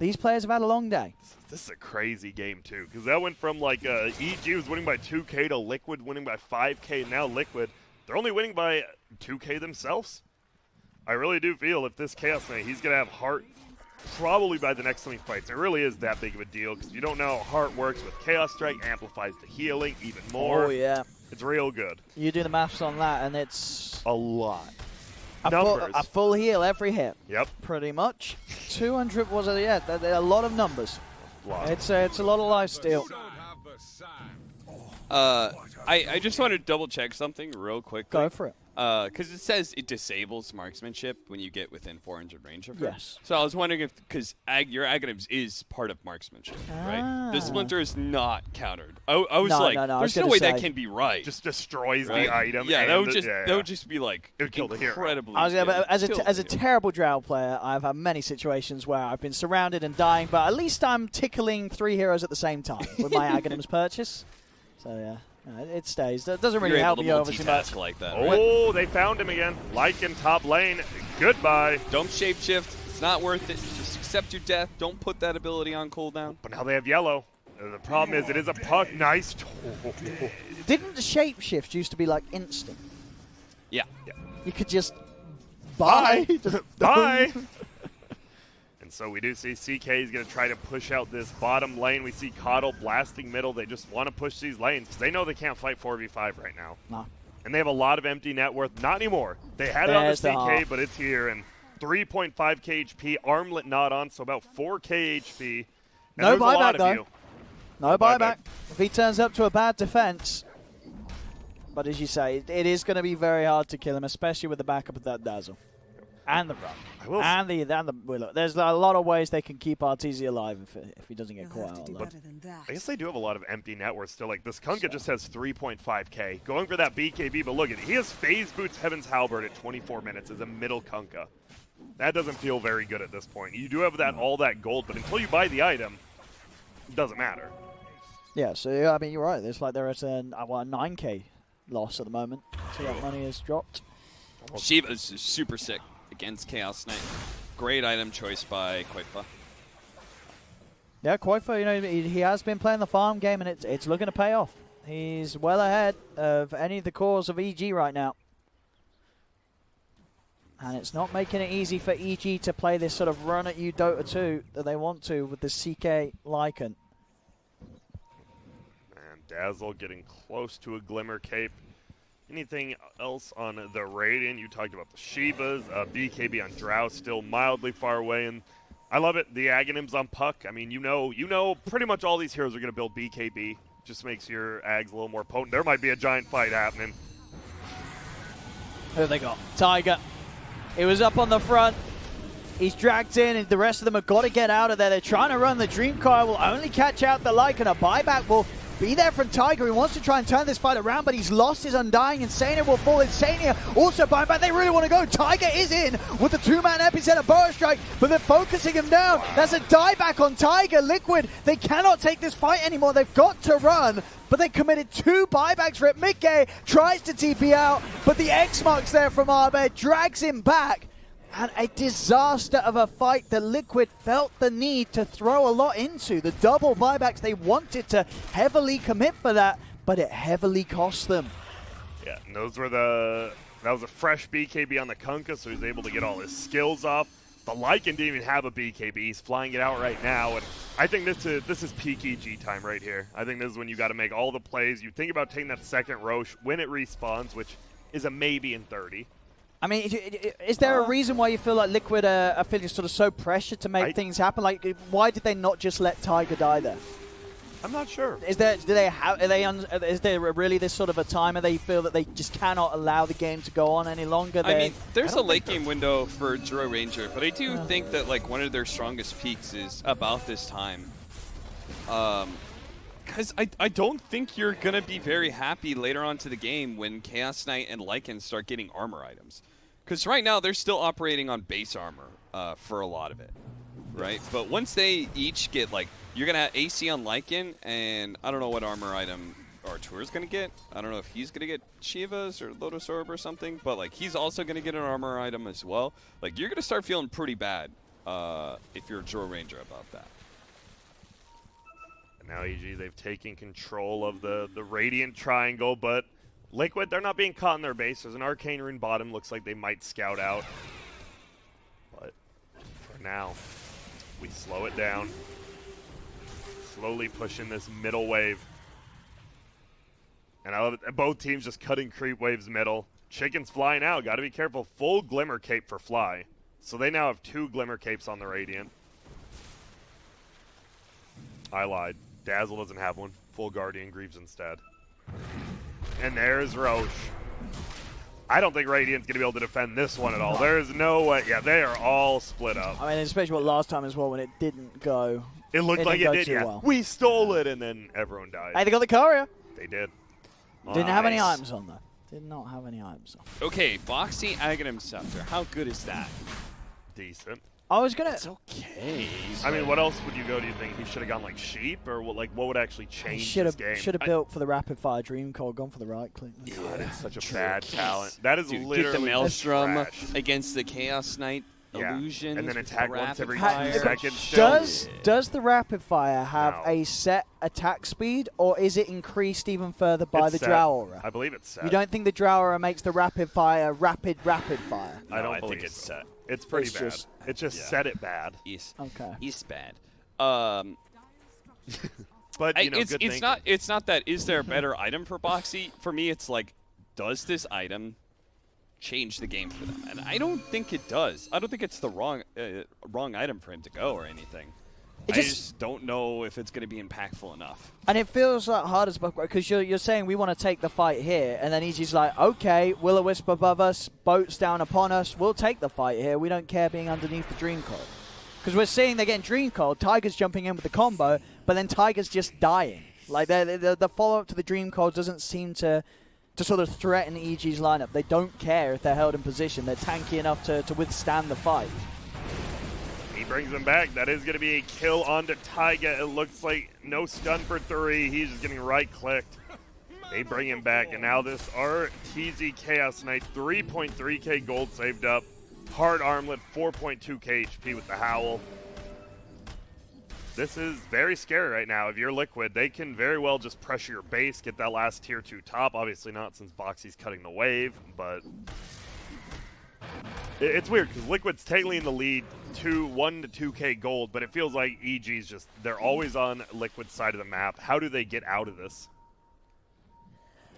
Speaker 1: These players have had a long day.
Speaker 2: This is a crazy game, too, because that went from, like, EG was winning by 2K to Liquid winning by 5K, and now Liquid, they're only winning by 2K themselves. I really do feel if this Chaos Knight, he's going to have Heart probably by the next time he fights. It really is that big of a deal, because you don't know how Heart works with Chaos Strike, amplifies the healing even more.
Speaker 1: Oh, yeah.
Speaker 2: It's real good.
Speaker 1: You do the maths on that, and it's
Speaker 2: A lot.
Speaker 1: a full heal every hit.
Speaker 2: Yep.
Speaker 1: Pretty much. 200 was a lot of numbers. It's a lot of life steal.
Speaker 3: I just want to double check something real quick.
Speaker 1: Go for it.
Speaker 3: Because it says it disables marksmanship when you get within 400 range of her.
Speaker 1: Yes.
Speaker 3: So I was wondering if, because your Aghanims is part of marksmanship, right? The Splinter is not countered. I was
Speaker 1: No,
Speaker 3: like,
Speaker 1: no, I was
Speaker 3: there's no
Speaker 1: gonna
Speaker 3: way
Speaker 1: say.
Speaker 3: that can be right.
Speaker 2: Just destroys
Speaker 3: right?
Speaker 2: the item.
Speaker 3: Yeah,
Speaker 2: and
Speaker 3: that would just be like
Speaker 2: It would kill the hero.
Speaker 3: incredibly.
Speaker 1: But as
Speaker 3: kill
Speaker 1: a
Speaker 3: the hero.
Speaker 1: terrible Drow player, I've had many situations where I've been surrounded and dying, but at least I'm tickling 3 heroes at the same time with my Aghanims purchase. So yeah. It stays. That doesn't really
Speaker 3: You're
Speaker 1: help
Speaker 3: able
Speaker 1: me
Speaker 3: to
Speaker 1: obviously much.
Speaker 3: multitask like that.
Speaker 2: Oh, they found him again. Lycan top lane. Goodbye.
Speaker 3: Don't shapeshift. It's not worth it. Just accept your death. Don't put that ability on cooldown.
Speaker 2: But now they have yellow. The problem is it is a puck. Nice.
Speaker 1: Didn't the shapeshift used to be like instant?
Speaker 3: Yeah.
Speaker 1: You could just buy.
Speaker 2: Bye. And so we do see CK is going to try to push out this bottom lane. We see Coddle blasting middle. They just want to push these lanes because they know they can't fight 4v5 right now.
Speaker 1: No.
Speaker 2: and they have a lot of empty net worth. Not anymore. They had it on the CK, but it's here, and 3.5k HP, armlet not on, so about 4k HP. And
Speaker 1: no buyback, though. No buyback. If he turns up to a bad defense. But as you say, it is going to be very hard to kill him, especially with the backup of that Dazzle. And the run. And the Willow. There's a lot of ways they can keep RTZ alive if he doesn't get caught out.
Speaker 2: I guess they do have a lot of empty net worth still. Like, this Kunkka just has 3.5k. Going for that BKB, but look at it. He has Phase Boots Heaven's Halberd at 24 minutes as a middle Kunkka. That doesn't feel very good at this point. You do have that all that gold, but until you buy the item, it doesn't matter.
Speaker 1: Yeah, so, I mean, you're right. It's like there is a 9k loss at the moment. So that money has dropped.
Speaker 3: Shiva's super sick against Chaos Knight. Great item choice by Koifa.
Speaker 1: Yeah, Koifa, you know, he has been playing the farm game, and it's looking to pay off. He's well ahead of any of the cores of EG right now. And it's not making it easy for EG to play this sort of run at you Dota 2 that they want to with the CK Lycan.
Speaker 2: And Dazzle getting close to a Glimmer Cape. Anything else on the Radiant? You talked about the Shivas, BKB on Drow still mildly far away, and I love it. The Aghanims on Puck. I mean, you know, pretty much all these heroes are going to build BKB. Just makes your Ags a little more potent. There might be a giant fight happening.
Speaker 1: Who have they got? Tiger. He was up on the front. He's dragged in, and the rest of them have got to get out of there. They're trying to run the Dream Coil. Will only catch out the Lycan. A buyback will be there from Tiger. He wants to try and turn this fight around, but he's lost his Undying. Insania will fall. Insania also buying back. They really want to go. Tiger is in with the two-man epicenter Burrow Strike, but they're focusing him down. There's a dieback on Tiger. Liquid, they cannot take this fight anymore. They've got to run, but they committed 2 buybacks for it. Mickey tries to TP out, but the X-Marks there from Arbed drags him back. And a disaster of a fight that Liquid felt the need to throw a lot into. The double buybacks, they wanted to heavily commit for that, but it heavily cost them.
Speaker 2: Yeah, and that was a fresh BKB on the Kunkka, so he's able to get all his skills off. The Lycan didn't even have a BKB. He's flying it out right now, and I think this is peak EG time right here. I think this is when you got to make all the plays. You think about taking that second Roche when it respawns, which is a maybe in 30.
Speaker 1: I mean, is there a reason why you feel like Liquid are feeling sort of so pressured to make things happen? Like, why did they not just let Tiger die there?
Speaker 2: I'm not sure.
Speaker 1: Is there really this sort of a time where they feel that they just cannot allow the game to go on any longer?
Speaker 3: I mean, there's a late game window for Juro Ranger, but I do think that like one of their strongest peaks is about this time. Because I don't think you're going to be very happy later on to the game when Chaos Knight and Lycan start getting armor items. Because right now they're still operating on base armor for a lot of it, right? But once they each get, like, you're going to have AC on Lycan, and I don't know what armor item Artur's going to get. I don't know if he's going to get Shiva's or Lotus Orb or something, but, like, he's also going to get an armor item as well. Like, you're going to start feeling pretty bad if you're a Juro Ranger about that.
Speaker 2: Now EG, they've taken control of the Radiant Triangle, but Liquid, they're not being caught in their base. There's an Arcane Rune bottom. Looks like they might scout out. But for now, we slow it down. Slowly pushing this middle wave. And I love it. Both teams just cutting creep waves middle. Chicken's flying out. Got to be careful. Full Glimmer Cape for Fly. So they now have 2 Glimmer Capes on the Radiant. I lied. Dazzle doesn't have one. Full Guardian Greaves instead. And there's Roche. I don't think Radiant's going to be able to defend this one at all. There's no way. Yeah, they are all split up.
Speaker 1: I mean, especially what last time as well when it didn't go.
Speaker 2: It looked like it did, yeah.
Speaker 1: Well.
Speaker 2: We stole it, and then everyone died.
Speaker 1: Hey, they got the courier.
Speaker 2: They did.
Speaker 1: Didn't have any items on, though. Did not have any items on.
Speaker 3: Okay, Boxy Aghanim Scepter. How good is that?
Speaker 2: Decent.
Speaker 1: I was going to...
Speaker 3: It's okay.
Speaker 2: I mean, what else would you go? Do you think he should have gone like Sheep, or what would actually change this game?
Speaker 1: Should have built for the rapid fire Dream Coil, gone for the right click.
Speaker 2: God, it's such a bad talent. That is literally
Speaker 3: get the Maelstrom
Speaker 2: trash.
Speaker 3: against the Chaos Knight illusion,
Speaker 2: and then attack once every 2
Speaker 3: fire.
Speaker 2: seconds.
Speaker 1: Does the rapid fire have a set attack speed, or is it increased even further by the Drow Aura?
Speaker 2: I believe it's set.
Speaker 1: You don't think the Drow Aura makes the rapid fire rapid fire?
Speaker 2: No, I think it's set. It's pretty bad. It's just set it bad.
Speaker 3: Okay. It's bad.
Speaker 2: But you know,
Speaker 3: it's not that. Is there a better item for Boxy? For me, it's like does this item change the game for them? And I don't think it does. I don't think it's the wrong item for him to go or anything. I just don't know if it's going to be impactful enough.
Speaker 1: And it feels like hard as fuck because you're saying we want to take the fight here, and then EG's like, okay, Will-O-Wisp above us, boats down upon us, we'll take the fight here. We don't care being underneath the Dream Coil. Because we're seeing they're getting Dream Coil, Tiger's jumping in with the combo, but then Tiger's just dying. Like the follow-up to the Dream Coil doesn't seem to sort of threaten EG's lineup. They don't care if they're held in position. They're tanky enough to withstand the fight.
Speaker 2: He brings him back. That is going to be a kill onto Taiga. It looks like no stun for 3. He's just getting right-clicked. They bring him back, and now this RTZ Chaos Knight, 3.3k gold saved up. Hard armlet, 4.2k HP with the Howl. This is very scary right now. If you're Liquid, they can very well just pressure your base, get that last tier 2 top. Obviously not since Boxy's cutting the wave, but it's weird because Liquid's technically in the lead 1 to 2k gold, but it feels like EG's just, they're always on Liquid's side of the map. How do they get out of this?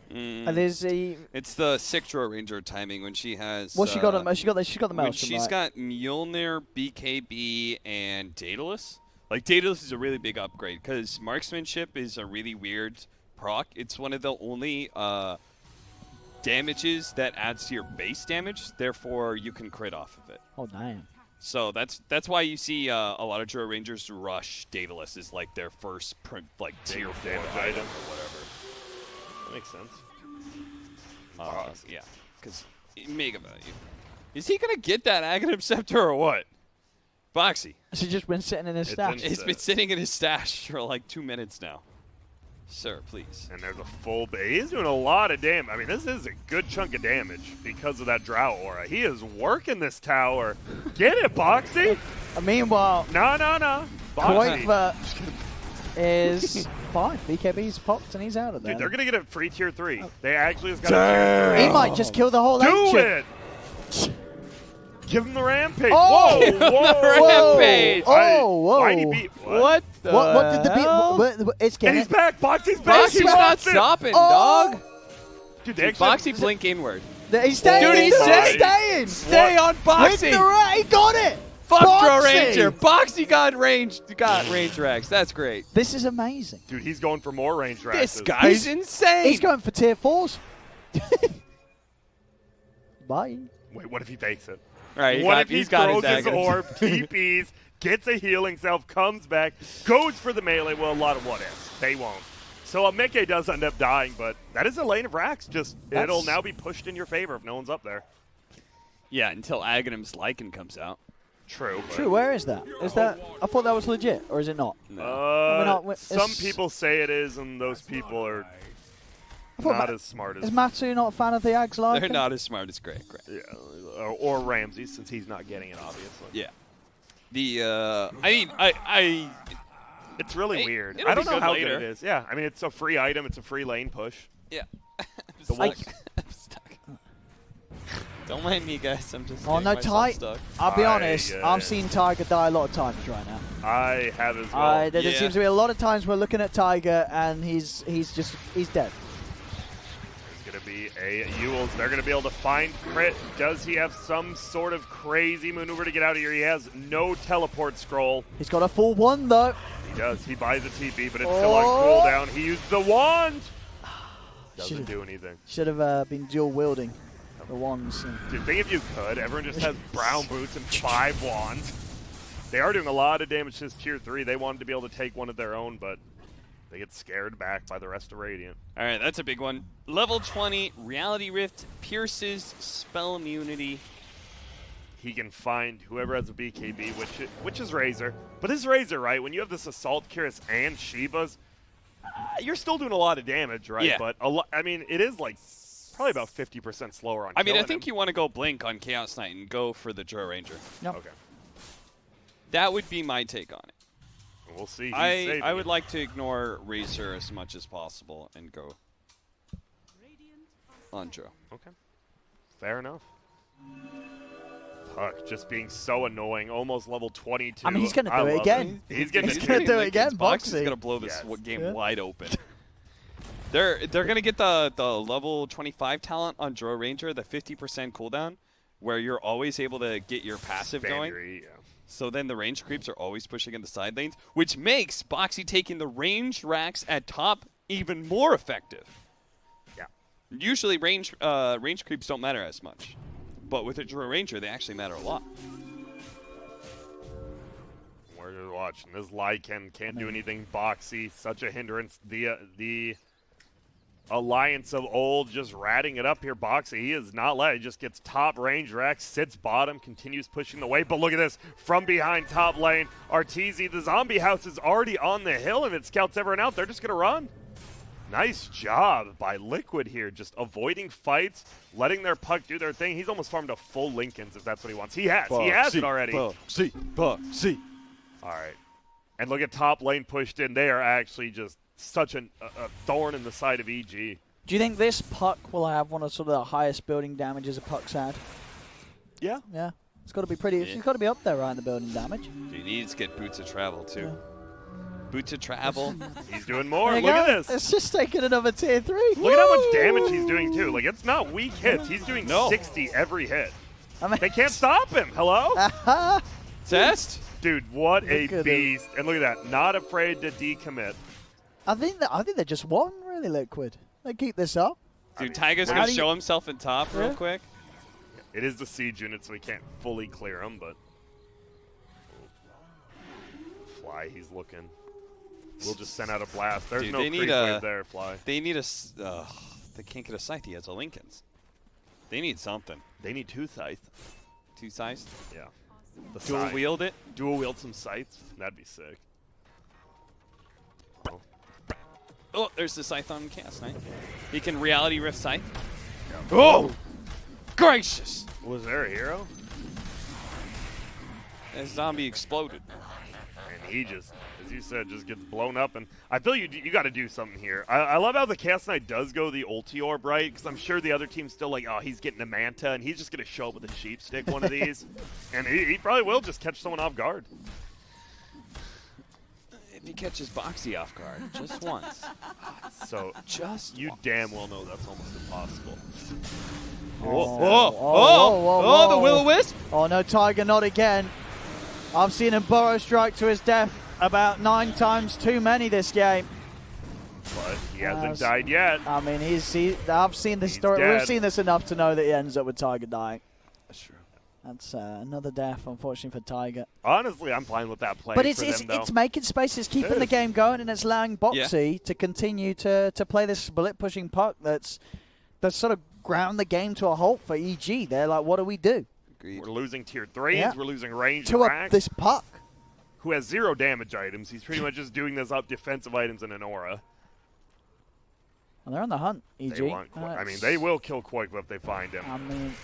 Speaker 3: It's the Sictra Ranger timing when she has.
Speaker 1: Well, she got the Maelstrom,
Speaker 3: when she's got Mjolnir, BKB, and Daedalus. Like, Daedalus is a really big upgrade because marksmanship is a really weird proc. It's one of the only damages that adds to your base damage. Therefore, you can crit off of it.
Speaker 1: Oh, damn.
Speaker 3: So that's why you see a lot of Jura Rangers rush Daedalus is like their first tier 4 item or whatever.
Speaker 2: That makes sense.
Speaker 3: Yeah, because mega value. Is he gonna get that Aghanim Scepter or what? Boxy.
Speaker 1: She's just been sitting in his stash.
Speaker 3: It's been sitting in his stash for like 2 minutes now. Sir, please.
Speaker 2: And there's a full base. He's doing a lot of damage. I mean, this is a good chunk of damage because of that Drow aura. He is working this tower. Get it, Boxy?
Speaker 1: Meanwhile,
Speaker 2: no.
Speaker 1: Koikva is fine. BKB's popped and he's out of there.
Speaker 2: Dude, they're going to get a free tier 3. They actually just got a tier 3.
Speaker 1: He might just kill the whole
Speaker 2: Do
Speaker 1: ancient.
Speaker 2: it! Give him the rampage.
Speaker 1: Oh!
Speaker 2: Whoa!
Speaker 3: Rampage.
Speaker 1: Oh, whoa.
Speaker 2: Why'd he beat?
Speaker 3: What the
Speaker 1: What did the
Speaker 3: hell?
Speaker 1: It's getting
Speaker 2: He's back. Boxy's back.
Speaker 3: Boxy's not stopping, dog.
Speaker 2: Dude,
Speaker 3: Boxy blink inward.
Speaker 1: He's staying.
Speaker 3: Dude, he's
Speaker 1: staying.
Speaker 3: Stay on Boxy.
Speaker 1: He got it.
Speaker 3: Fuck Drow
Speaker 1: Boxy.
Speaker 3: Ranger. Boxy got range racks. That's great.
Speaker 1: This is amazing.
Speaker 2: Dude, he's going for more range racks.
Speaker 3: This guy's insane.
Speaker 1: He's going for tier 4s. Bye.
Speaker 2: Wait, what if he fakes it?
Speaker 3: All right,
Speaker 2: What if he
Speaker 3: he's got
Speaker 2: throws his
Speaker 3: Aghanim.
Speaker 2: orb, TPs, gets a healing self, comes back, goes for the melee? Well, a lot of what ifs. They won't. So Meke does end up dying, but that is a lane of racks. It'll now be pushed in your favor if no one's up there.
Speaker 3: Yeah, until Aghanim's Lycan comes out.
Speaker 2: True.
Speaker 1: True. Where is that? Is that? I thought that was legit, or is it not?
Speaker 3: No.
Speaker 2: Some people say it is, and those people are not as smart as.
Speaker 1: Is Matu not a fan of the Ags like?
Speaker 3: They're not as smart as Greg.
Speaker 2: Yeah, or Ramsey, since he's not getting it, obviously.
Speaker 3: Yeah. I
Speaker 2: It's really weird.
Speaker 3: it'll
Speaker 2: I don't
Speaker 3: be
Speaker 2: know
Speaker 3: good
Speaker 2: how
Speaker 3: later.
Speaker 2: good it is. Yeah, I mean, it's a free item. It's a free lane push.
Speaker 3: Yeah.
Speaker 2: The wolf.
Speaker 3: I'm stuck. Don't mind me, guys. I'm just.
Speaker 1: Oh no,
Speaker 3: Ty.
Speaker 1: I'll be honest.
Speaker 2: yeah.
Speaker 1: I've seen Tiger die a lot of times right now.
Speaker 2: I have as well.
Speaker 1: There seems to be a lot of times we're looking at Tiger and he's dead.
Speaker 2: It's going to be a Ewells. They're going to be able to find crit. Does he have some sort of crazy maneuver to get out of here? He has no teleport scroll.
Speaker 1: He's got a full one though.
Speaker 2: He does. He buys a TP, but it's still on cooldown. He used the wand. Doesn't do anything.
Speaker 1: Should have been dual wielding the wands.
Speaker 2: Dude, think if you could. Everyone just has brown boots and 5 wands. They are doing a lot of damage to this tier 3. They wanted to be able to take one of their own, but they get scared back by the rest of Radiant.
Speaker 3: All right, that's a big one. Level 20, Reality Rift, pierces, spell immunity.
Speaker 2: He can find whoever has a BKB, which is Razor. But this Razor, right, when you have this Assault Cuirass and Shiva's, you're still doing a lot of damage, right?
Speaker 3: Yeah.
Speaker 2: But, I mean, it is like probably about 50% slower on
Speaker 3: I mean, I
Speaker 2: killing
Speaker 3: think
Speaker 2: him.
Speaker 3: you want to go Blink on Chaos Knight and go for the Drow Ranger.
Speaker 1: Yep.
Speaker 2: Okay.
Speaker 3: That would be my take on it.
Speaker 2: We'll see.
Speaker 3: I would like to ignore Razor as much as possible and go on Drow.
Speaker 2: Okay. Fair enough. Puck just being so annoying, almost level 22.
Speaker 1: I mean, he's going to do it again.
Speaker 2: He's going
Speaker 1: He's gonna do it again,
Speaker 3: Boxy's
Speaker 1: Boxy.
Speaker 3: going to blow this
Speaker 2: Yes.
Speaker 3: game wide open. They're gonna get the level 25 talent on Draw Ranger, the 50% cooldown, where you're always able to get your passive going.
Speaker 2: Yeah.
Speaker 3: So then the range creeps are always pushing in the side lanes, which makes Boxy taking the range racks at top even more effective.
Speaker 2: Yeah.
Speaker 3: Usually range creeps don't matter as much, but with a Draw Ranger, they actually matter a lot.
Speaker 2: We're watching. This Lycan can't do anything. Boxy, such a hindrance. The alliance of old just ratting it up here. Boxy, he is not let. He just gets top range racks, sits bottom, continues pushing the way. But look at this. From behind top lane, Arteezy, the zombie house is already on the hill, and if it scouts everyone out, they're just going to run. Nice job by Liquid here, just avoiding fights, letting their puck do their thing. He's almost farmed a full Lincolns if that's what he wants. He has. He has it already.
Speaker 3: Boxy.
Speaker 2: All right. And look at top lane pushed in. They are actually just such a thorn in the side of EG.
Speaker 1: Do you think this puck will have one of sort of the highest building damages a puck's had?
Speaker 2: Yeah.
Speaker 1: Yeah. It's got to be pretty. It's got to be up there, right, in the building damage.
Speaker 3: He needs to get Boots of Travel, too. Boots of Travel.
Speaker 2: He's doing more.
Speaker 1: There you
Speaker 2: Look
Speaker 1: go.
Speaker 2: at this.
Speaker 1: It's just taking another tier 3.
Speaker 2: Look at how much damage he's doing, too. Like, it's not weak hits. He's doing 60 every hit.
Speaker 1: I mean,
Speaker 2: They can't stop him. Hello?
Speaker 3: Test?
Speaker 2: Dude, what a
Speaker 1: at
Speaker 2: beast. And look at that. Not afraid to decommit.
Speaker 1: I think they just won, really, Liquid. They keep this up.
Speaker 3: Dude, Tiger's going to show himself in top real quick.
Speaker 2: It is the siege unit, so we can't fully clear him, but... Fly, he's looking. We'll just send out a blast. There's no creep wave there, Fly.
Speaker 3: They need a... they can't get a scythe. He has a Lincolns. They need something.
Speaker 2: They need 2 scythes.
Speaker 3: 2 scythes?
Speaker 2: Yeah.
Speaker 3: Dual wield it?
Speaker 2: Dual wield some scythes? That'd be sick.
Speaker 3: Oh, there's the scythe on Chaos Knight. He can reality rift scythe.
Speaker 2: Yeah.
Speaker 3: Oh! Gracious!
Speaker 2: Was there a hero?
Speaker 3: That zombie exploded.
Speaker 2: And he just, as you said, just gets blown up. And I feel you got to do something here. I love how the Chaos Knight does go the ulti orb, right? Because I'm sure the other team's still like, oh, he's getting a Manta, and he's just going to show up with a sheep stick one of these. And he probably will just catch someone off guard.
Speaker 3: If he catches Boxy off guard, just once.
Speaker 2: So
Speaker 3: Just
Speaker 2: you damn well know that's almost impossible.
Speaker 3: Oh, the Will-O-Wisp!
Speaker 1: Oh, no, Tiger, not again. I've seen him burrow strike to his death about 9 times too many this game.
Speaker 2: But he hasn't died yet.
Speaker 1: I mean, I've seen this story.
Speaker 2: Dead.
Speaker 1: We've seen this enough to know that he ends up with Tiger dying.
Speaker 3: That's true.
Speaker 1: That's another death, unfortunately, for Tiger.
Speaker 2: Honestly, I'm fine with that play.
Speaker 1: But it's
Speaker 2: for them,
Speaker 1: it's making space, it's keeping the game going, and it's allowing Boxy to continue to play this split pushing puck that's sort of ground the game to a halt for EG. They're like, what do we do?
Speaker 3: Agreed.
Speaker 2: We're losing tier 3s.
Speaker 1: Yeah.
Speaker 2: We're losing range
Speaker 1: To
Speaker 2: racks.
Speaker 1: this puck.
Speaker 2: Who has 0 damage items. He's pretty much just doing this up defensive items in an aura.
Speaker 1: Well, they're on the hunt, EG.
Speaker 2: They want I mean, they will kill Koikwa if they find him.
Speaker 1: I mean,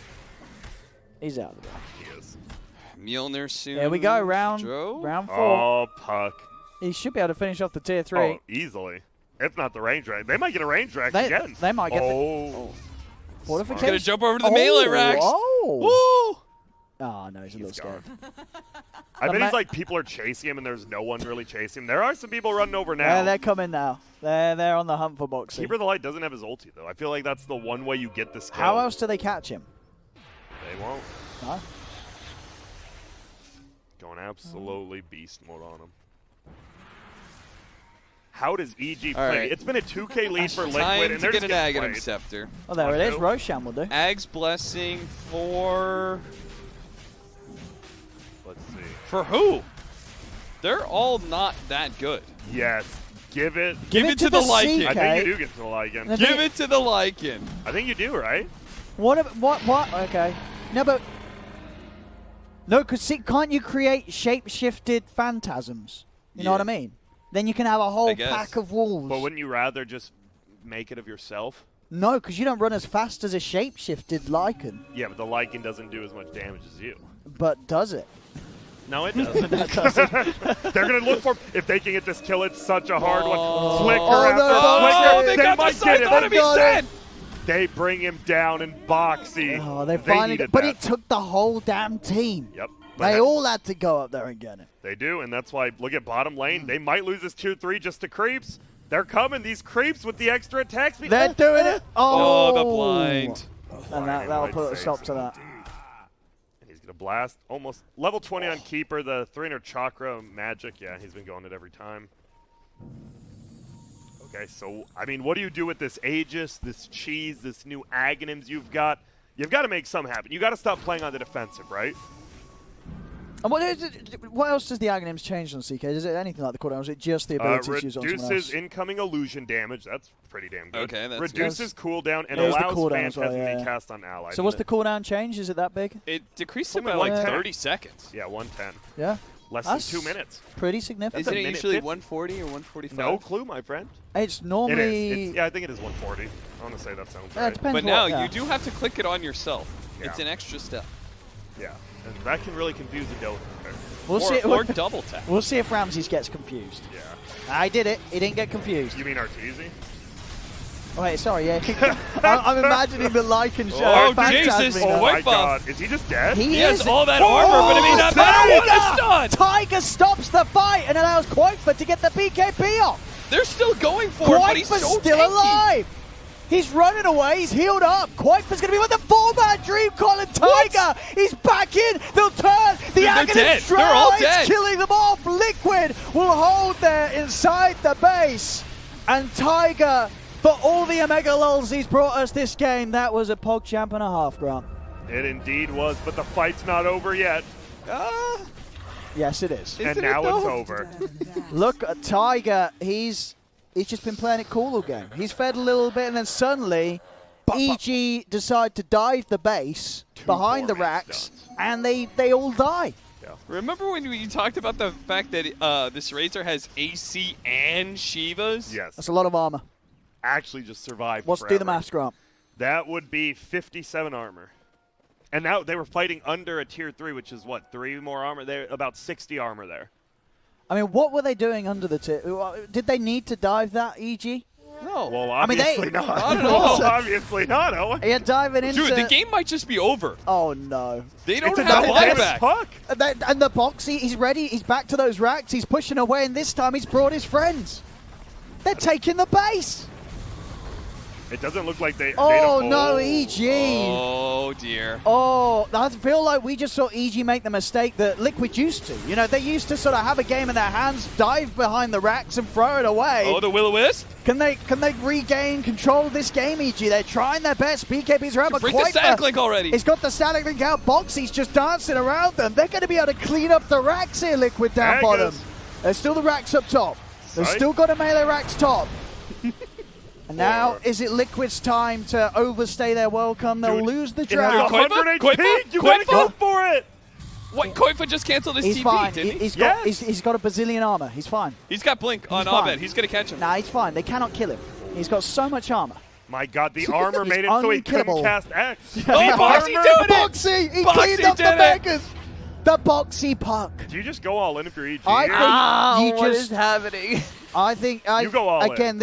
Speaker 1: he's out of there.
Speaker 2: He is.
Speaker 3: Mjolnir soon.
Speaker 1: There we go, round 4.
Speaker 2: Oh, puck.
Speaker 1: He should be able to finish off the tier 3.
Speaker 2: Oh, easily. If not the range rack. They might get a range rack again.
Speaker 1: They might get
Speaker 3: He's
Speaker 1: fortification.
Speaker 3: going to jump over to the melee racks.
Speaker 1: Oh.
Speaker 3: Woo!
Speaker 1: Oh, no, he's a little scared.
Speaker 2: I bet he's like, people are chasing him and there's no one really chasing him. There are some people running over now.
Speaker 1: Yeah, they're coming now. They're on the hunt for Boxy.
Speaker 2: Keeper of the Light doesn't have his ulti, though. I feel like that's the one way you get this kill.
Speaker 1: How else do they catch him?
Speaker 2: They won't.
Speaker 1: No?
Speaker 2: Going absolutely beast mode on him. How does EG play?
Speaker 3: Right.
Speaker 2: It's been a 2K lead for Liquid,
Speaker 3: Time
Speaker 2: and
Speaker 3: to
Speaker 2: they're
Speaker 3: get
Speaker 2: just
Speaker 3: an
Speaker 2: getting
Speaker 3: Aghanim
Speaker 2: played.
Speaker 3: Scepter.
Speaker 1: Oh, there it is.
Speaker 2: Who?
Speaker 1: Roshan will do.
Speaker 3: Ag's Blessing for...
Speaker 2: Let's see.
Speaker 3: For who? They're all not that good.
Speaker 2: Yes. Give it.
Speaker 3: Give it to the Lycan.
Speaker 2: I think you do get to the Lycan.
Speaker 3: Give it to the Lycan.
Speaker 2: I think you do, right?
Speaker 1: What? Okay. No, but... No, because can't you create shape-shifted phantasms? You know what I mean? Then you can have a whole pack of wolves.
Speaker 2: But wouldn't you rather just make it of yourself?
Speaker 1: No, because you don't run as fast as a shape-shifted Lycan.
Speaker 2: Yeah, but the Lycan doesn't do as much damage as you.
Speaker 1: But does it?
Speaker 2: No, it doesn't. They're going to look for... If they can get this kill, it's such a hard one. Flicker after Flicker.
Speaker 3: They might get it. He's dead.
Speaker 2: They bring him down in Boxy.
Speaker 1: Oh, they finally
Speaker 2: needed
Speaker 1: but
Speaker 2: that.
Speaker 1: it took the whole damn team.
Speaker 2: Yep.
Speaker 1: They all had to go up there and get it.
Speaker 2: They do, and that's why, look at bottom lane. They might lose this 2-3 just to creeps, They're coming, these creeps with the extra attack speed.
Speaker 1: They're doing it.
Speaker 3: Oh, the blind.
Speaker 1: And that'll put a stop to that.
Speaker 2: And he's going to blast. Almost level 20 on Keeper, the 300 Chakra Magic. Yeah, he's been going it every time. Okay, so, I mean, what do you do with this Aegis, this Cheese, this new Aghanims you've got? You've got to make something happen. You got to stop playing on the defensive, right?
Speaker 1: And what else does the Aghanims change on CK? Is it anything like the cooldown? Or is it just the ability to use it on someone else?
Speaker 2: Reduces incoming illusion damage. That's pretty damn good.
Speaker 3: Okay, that's
Speaker 2: reduces cooldown and
Speaker 1: There's the
Speaker 2: allows
Speaker 1: cooldown as well,
Speaker 2: Phantasm to be cast on allies.
Speaker 1: So what's the cooldown change? Is it that big?
Speaker 3: It decreased it by
Speaker 2: Something
Speaker 3: like
Speaker 2: like
Speaker 3: 30 seconds.
Speaker 2: Yeah, 110.
Speaker 1: Yeah.
Speaker 2: Less
Speaker 1: That's
Speaker 2: than 2 minutes.
Speaker 1: Pretty significant.
Speaker 3: Isn't it
Speaker 2: minute
Speaker 3: usually
Speaker 2: 50?
Speaker 3: 140 or 145?
Speaker 2: No clue, my friend.
Speaker 1: It's
Speaker 2: It
Speaker 1: normally.
Speaker 2: is. Yeah, I think it is 140. I want to say that sounds
Speaker 1: It
Speaker 2: right.
Speaker 1: depends
Speaker 3: But now
Speaker 1: what,
Speaker 3: you do have to click it on yourself.
Speaker 2: Yeah.
Speaker 3: It's an extra step.
Speaker 2: Yeah, and that can really confuse a Dota player.
Speaker 1: We'll see.
Speaker 3: Or double tap.
Speaker 1: We'll see if Ramses gets confused.
Speaker 2: Yeah.
Speaker 1: I did it. He didn't get confused.
Speaker 2: You mean Arteezy?
Speaker 1: Oh, wait, sorry. Yeah. I'm imagining the Lycan show.
Speaker 3: Oh,
Speaker 1: Phantasming
Speaker 3: Jesus.
Speaker 1: now.
Speaker 2: Oh my
Speaker 3: Wipe off.
Speaker 2: God, is he just dead?
Speaker 1: He
Speaker 3: has
Speaker 1: is.
Speaker 3: all that armor, but I mean, that matter what it's done.
Speaker 1: Tiger stops the fight and allows Quakefoot to get the BKB off.
Speaker 3: They're still going for it, but he's
Speaker 1: Quakefoot's
Speaker 3: so
Speaker 1: still
Speaker 3: tanky.
Speaker 1: alive. He's running away. He's healed up. Quakefoot's going to be with the 4-man Dream Calling Tiger. He's back in. They'll turn. The
Speaker 3: They're
Speaker 1: Aghanim
Speaker 3: dead. They're all
Speaker 1: Shroud.
Speaker 3: dead.
Speaker 1: It's killing them off. Liquid will hold there inside the base. And Tiger, for all the Omega lulls he's brought us this game, that was a Pog champ and a half, Grant.
Speaker 2: It indeed was, but the fight's not over yet.
Speaker 1: Yes, it is.
Speaker 2: And
Speaker 3: Isn't
Speaker 2: now
Speaker 3: it, though?
Speaker 2: it's over.
Speaker 1: Look at Tiger. He's just been playing it cool all game. He's fed a little bit, and then suddenly EG decide to dive the base behind the racks, and they all die.
Speaker 3: Remember when you talked about the fact that this Razor has AC and Shivas?
Speaker 2: Yes.
Speaker 1: That's a lot of armor.
Speaker 2: Actually just survived
Speaker 1: Let's
Speaker 2: forever.
Speaker 1: do the math, Grant.
Speaker 2: That would be 57 armor. And now they were fighting under a tier 3, which is what, 3 more armor? They're about 60 armor there.
Speaker 1: I mean, what were they doing under the tip? Did they need to dive that, EG?
Speaker 3: No.
Speaker 2: Well,
Speaker 1: I mean,
Speaker 2: obviously
Speaker 1: they-
Speaker 2: not.
Speaker 3: I don't know.
Speaker 2: Obviously not, Owen.
Speaker 1: You're diving into...
Speaker 3: Dude, the game might just be over.
Speaker 1: Oh, no.
Speaker 3: They don't
Speaker 2: It's a
Speaker 3: have
Speaker 2: double-dead
Speaker 3: buyback.
Speaker 2: puck.
Speaker 1: And the box, he's ready. He's back to those racks. He's pushing away, and this time he's brought his friends. They're taking the base.
Speaker 2: It doesn't look like they...
Speaker 1: Oh,
Speaker 2: they don't,
Speaker 1: no, EG.
Speaker 3: Oh, dear.
Speaker 1: Oh, I feel like we just saw EG make the mistake that Liquid used to. You know, they used to sort of have a game in their hands, dive behind the racks and throw it away.
Speaker 3: Oh, the Will-O-Wisp?
Speaker 1: Can they regain control of this game, EG? They're trying their best. BKB's around, but
Speaker 3: Bring the static link already.
Speaker 1: He's got the static link out. Boxy's just dancing around them. They're going to be able to clean up the racks here, Liquid down
Speaker 2: Tigers.
Speaker 1: bottom. There's still the racks up top. They've
Speaker 2: Sight.
Speaker 1: still got a melee racks top. And now, is it Liquid's time to overstay their welcome? They'll
Speaker 2: Dude,
Speaker 1: lose the
Speaker 2: It has
Speaker 1: drought.
Speaker 2: 100
Speaker 3: Koifa?
Speaker 2: HP. You gotta go for it.
Speaker 3: What? Koifa just canceled his
Speaker 1: He's
Speaker 3: TP,
Speaker 1: fine.
Speaker 3: didn't he?
Speaker 1: He's got a bazillion armor. He's fine.
Speaker 3: He's got Blink on
Speaker 1: fine.
Speaker 3: Abed. He's going to catch him.
Speaker 1: Nah, he's fine. They cannot kill him. He's got so much armor.
Speaker 2: My God, the armor
Speaker 1: He's
Speaker 2: made it so he couldn't
Speaker 1: unkillable.
Speaker 2: cast X.
Speaker 3: Oh,
Speaker 2: The
Speaker 3: Boxy
Speaker 2: armor-
Speaker 3: doing it!
Speaker 1: Boxy! He
Speaker 3: Boxy
Speaker 1: cleaned up the
Speaker 3: did it!
Speaker 1: Megas! The Boxy puck.
Speaker 2: Do you just go all in if you're EG?
Speaker 1: I think you
Speaker 4: what
Speaker 1: just
Speaker 4: is happening?
Speaker 1: I think
Speaker 2: You go all
Speaker 1: again.
Speaker 2: in.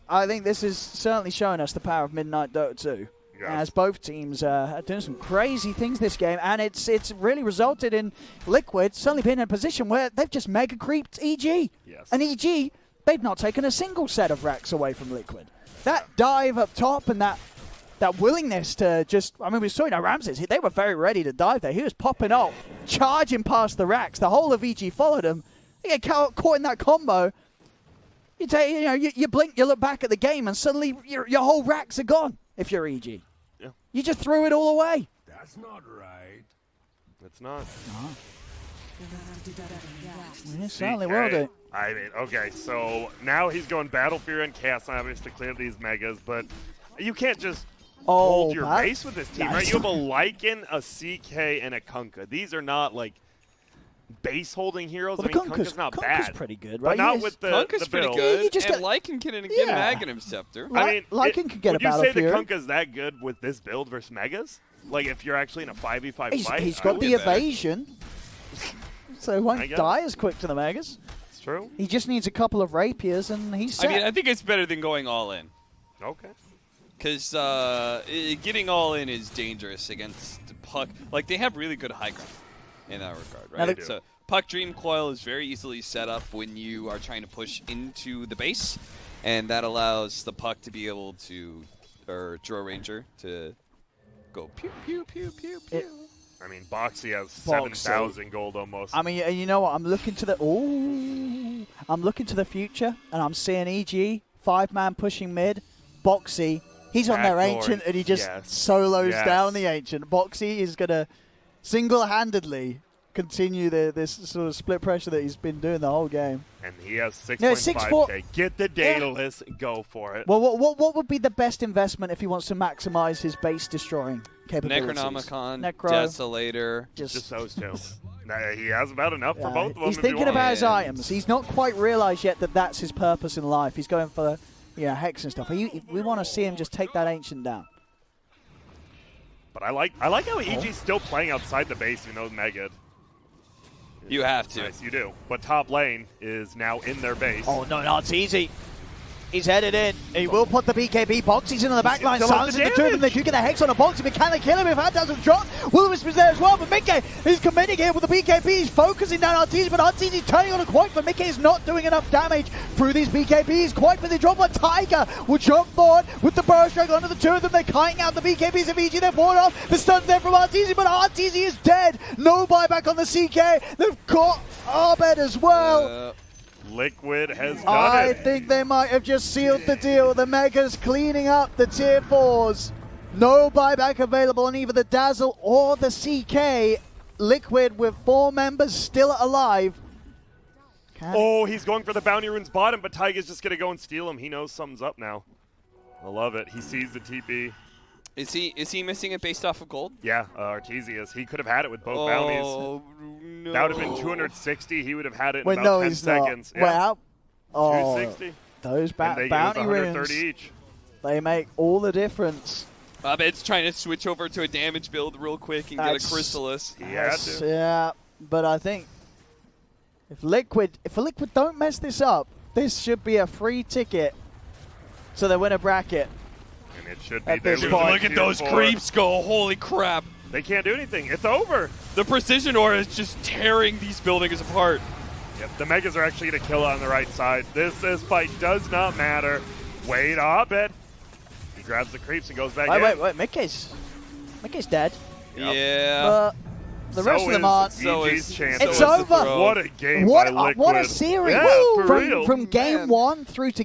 Speaker 1: I think this is certainly showing us the power of Midnight Dota 2.
Speaker 2: Yes.
Speaker 1: As both teams are doing some crazy things this game, and it's really resulted in Liquid suddenly being in a position where they've just mega creeped EG.
Speaker 2: Yes.
Speaker 1: And EG, they've not taken a single set of racks away from Liquid. That dive up top and that willingness to just, I mean, we saw Ramses, they were very ready to dive there. He was popping up, charging past the racks. The whole of EG followed him. They get caught in that combo. You blink, you look back at the game, and suddenly your whole racks are gone if you're EG.
Speaker 2: Yeah.
Speaker 1: You just threw it all away.
Speaker 5: That's not right.
Speaker 2: It's not.
Speaker 1: It certainly will do.
Speaker 2: I mean, okay, so now he's going Battle Fury and Chaos Obvious to clear these Megas, but you can't just hold your base with this team, right? You have a Lycan, a CK, and a Kunkka. These are not, like, base holding heroes.
Speaker 1: Well,
Speaker 2: I mean, Kunkka's not
Speaker 1: Kunkka's
Speaker 2: bad.
Speaker 1: pretty good,
Speaker 2: But
Speaker 1: right?
Speaker 2: not
Speaker 1: He is-
Speaker 2: with the
Speaker 3: Kunkka's pretty
Speaker 2: build.
Speaker 3: good.
Speaker 1: You just
Speaker 3: and
Speaker 1: got-
Speaker 3: Lycan can get
Speaker 1: Yeah.
Speaker 3: an Aghanim Scepter.
Speaker 1: Right.
Speaker 2: I mean,
Speaker 1: Lycan could get
Speaker 2: would
Speaker 1: a
Speaker 2: you
Speaker 1: Battle
Speaker 2: say
Speaker 1: Fury.
Speaker 2: the Kunkka's that good with this build versus Megas? Like, if you're actually in a 5v5 fight?
Speaker 1: He's
Speaker 2: I
Speaker 1: got
Speaker 2: would
Speaker 1: the
Speaker 2: get that.
Speaker 1: evasion, so he
Speaker 2: I
Speaker 1: won't
Speaker 2: guess.
Speaker 1: die as quick to the Megas.
Speaker 2: It's true.
Speaker 1: He just needs a couple of rapiers, and he's set.
Speaker 3: I mean, I think it's better than going all in.
Speaker 2: Okay.
Speaker 3: Because getting all in is dangerous against Puck. Like, they have really good high ground in that regard,
Speaker 1: Now
Speaker 3: right?
Speaker 1: they-
Speaker 3: So Puck Dream Coil is very easily set up when you are trying to push into the base. and that allows the puck to be able to, or Draw Ranger to go pew pew pew pew pew.
Speaker 2: I mean, Boxy has 7,000 gold almost.
Speaker 1: I mean, you know what? I'm looking to the I'm looking to the future, and I'm seeing EG 5-man pushing mid. Boxy, he's on their ancient, and he just solos down the ancient. Boxy is gonna single-handedly continue this sort of split pressure that he's been doing the whole game.
Speaker 2: And he has 6.5k. Get the Daedalus, go for it.
Speaker 1: Well, what would be the best investment if he wants to maximize his base destroying capabilities?
Speaker 3: Necronomicon,
Speaker 1: Necro.
Speaker 3: Desolator.
Speaker 2: Just those two. He has about enough for both of them.
Speaker 1: He's thinking about his items. He's not quite realized yet that that's his purpose in life. He's going for Hex and stuff. We want to see him just take that ancient down.
Speaker 2: But I like how EG's still playing outside the base, even though Megid.
Speaker 3: You have to.
Speaker 2: Nice, you do. But top lane is now in their base.
Speaker 1: Oh, no, it's easy. He's headed in. He will put the BKB. Boxy's in on the back line. Silencing the two of them. They do get a Hex on a Boxy, but can they kill him if Phantasm drop? Will-O-Wisp is there as well, but Mickey is committing here with the BKB. He's focusing down Arteezy, but Arteezy turning on a Quite, but Mickey is not doing enough damage through these BKBs. Quite for the drop, but Tiger will jump forward with the Burrow Strike onto the two of them. They're kiting out the BKBs of EG. They're pouring off. The stun's there from Arteezy, but Arteezy is dead. No buyback on the CK. They've got Arbed as well.
Speaker 2: Liquid has done it.
Speaker 1: I think they might have just sealed the deal. The Megas cleaning up the tier 4s. No buyback available on either the Dazzle or the CK. Liquid with 4 members still alive.
Speaker 2: He's going for the Bounty Runes bottom, but Tiger's just going to go and steal him. He knows something's up now. I love it. He sees the TP.
Speaker 3: Is he missing it based off of gold?
Speaker 2: Yeah, Arteezy is. He could have had it with both bounties.
Speaker 3: No.
Speaker 2: That would have been 260. He would have had it in about 10 seconds.
Speaker 1: Not. Yeah. Well,
Speaker 2: 260.
Speaker 1: Those bounty runes,
Speaker 2: each.
Speaker 1: They make all the difference.
Speaker 3: It's trying to switch over to a damage build real quick and get a Chrysalis.
Speaker 1: Yeah, but I think if Liquid don't mess this up, this should be a free ticket to the winner bracket.
Speaker 2: And it should be.
Speaker 3: Look at those creeps go. Holy crap.
Speaker 2: They can't do anything. It's over.
Speaker 3: The Precision Aura is just tearing these buildings apart.
Speaker 2: Yep, the Megas are actually going to kill on the right side. This fight does not matter. Wait, Abed. He grabs the creeps and goes back in.
Speaker 1: Wait. Mickey's dead.
Speaker 3: Yep. Yeah.
Speaker 1: But the rest of them aren't.
Speaker 2: It's
Speaker 1: over.
Speaker 2: What a game by Liquid.
Speaker 1: What a series.
Speaker 2: Yeah,
Speaker 1: From game 1 through to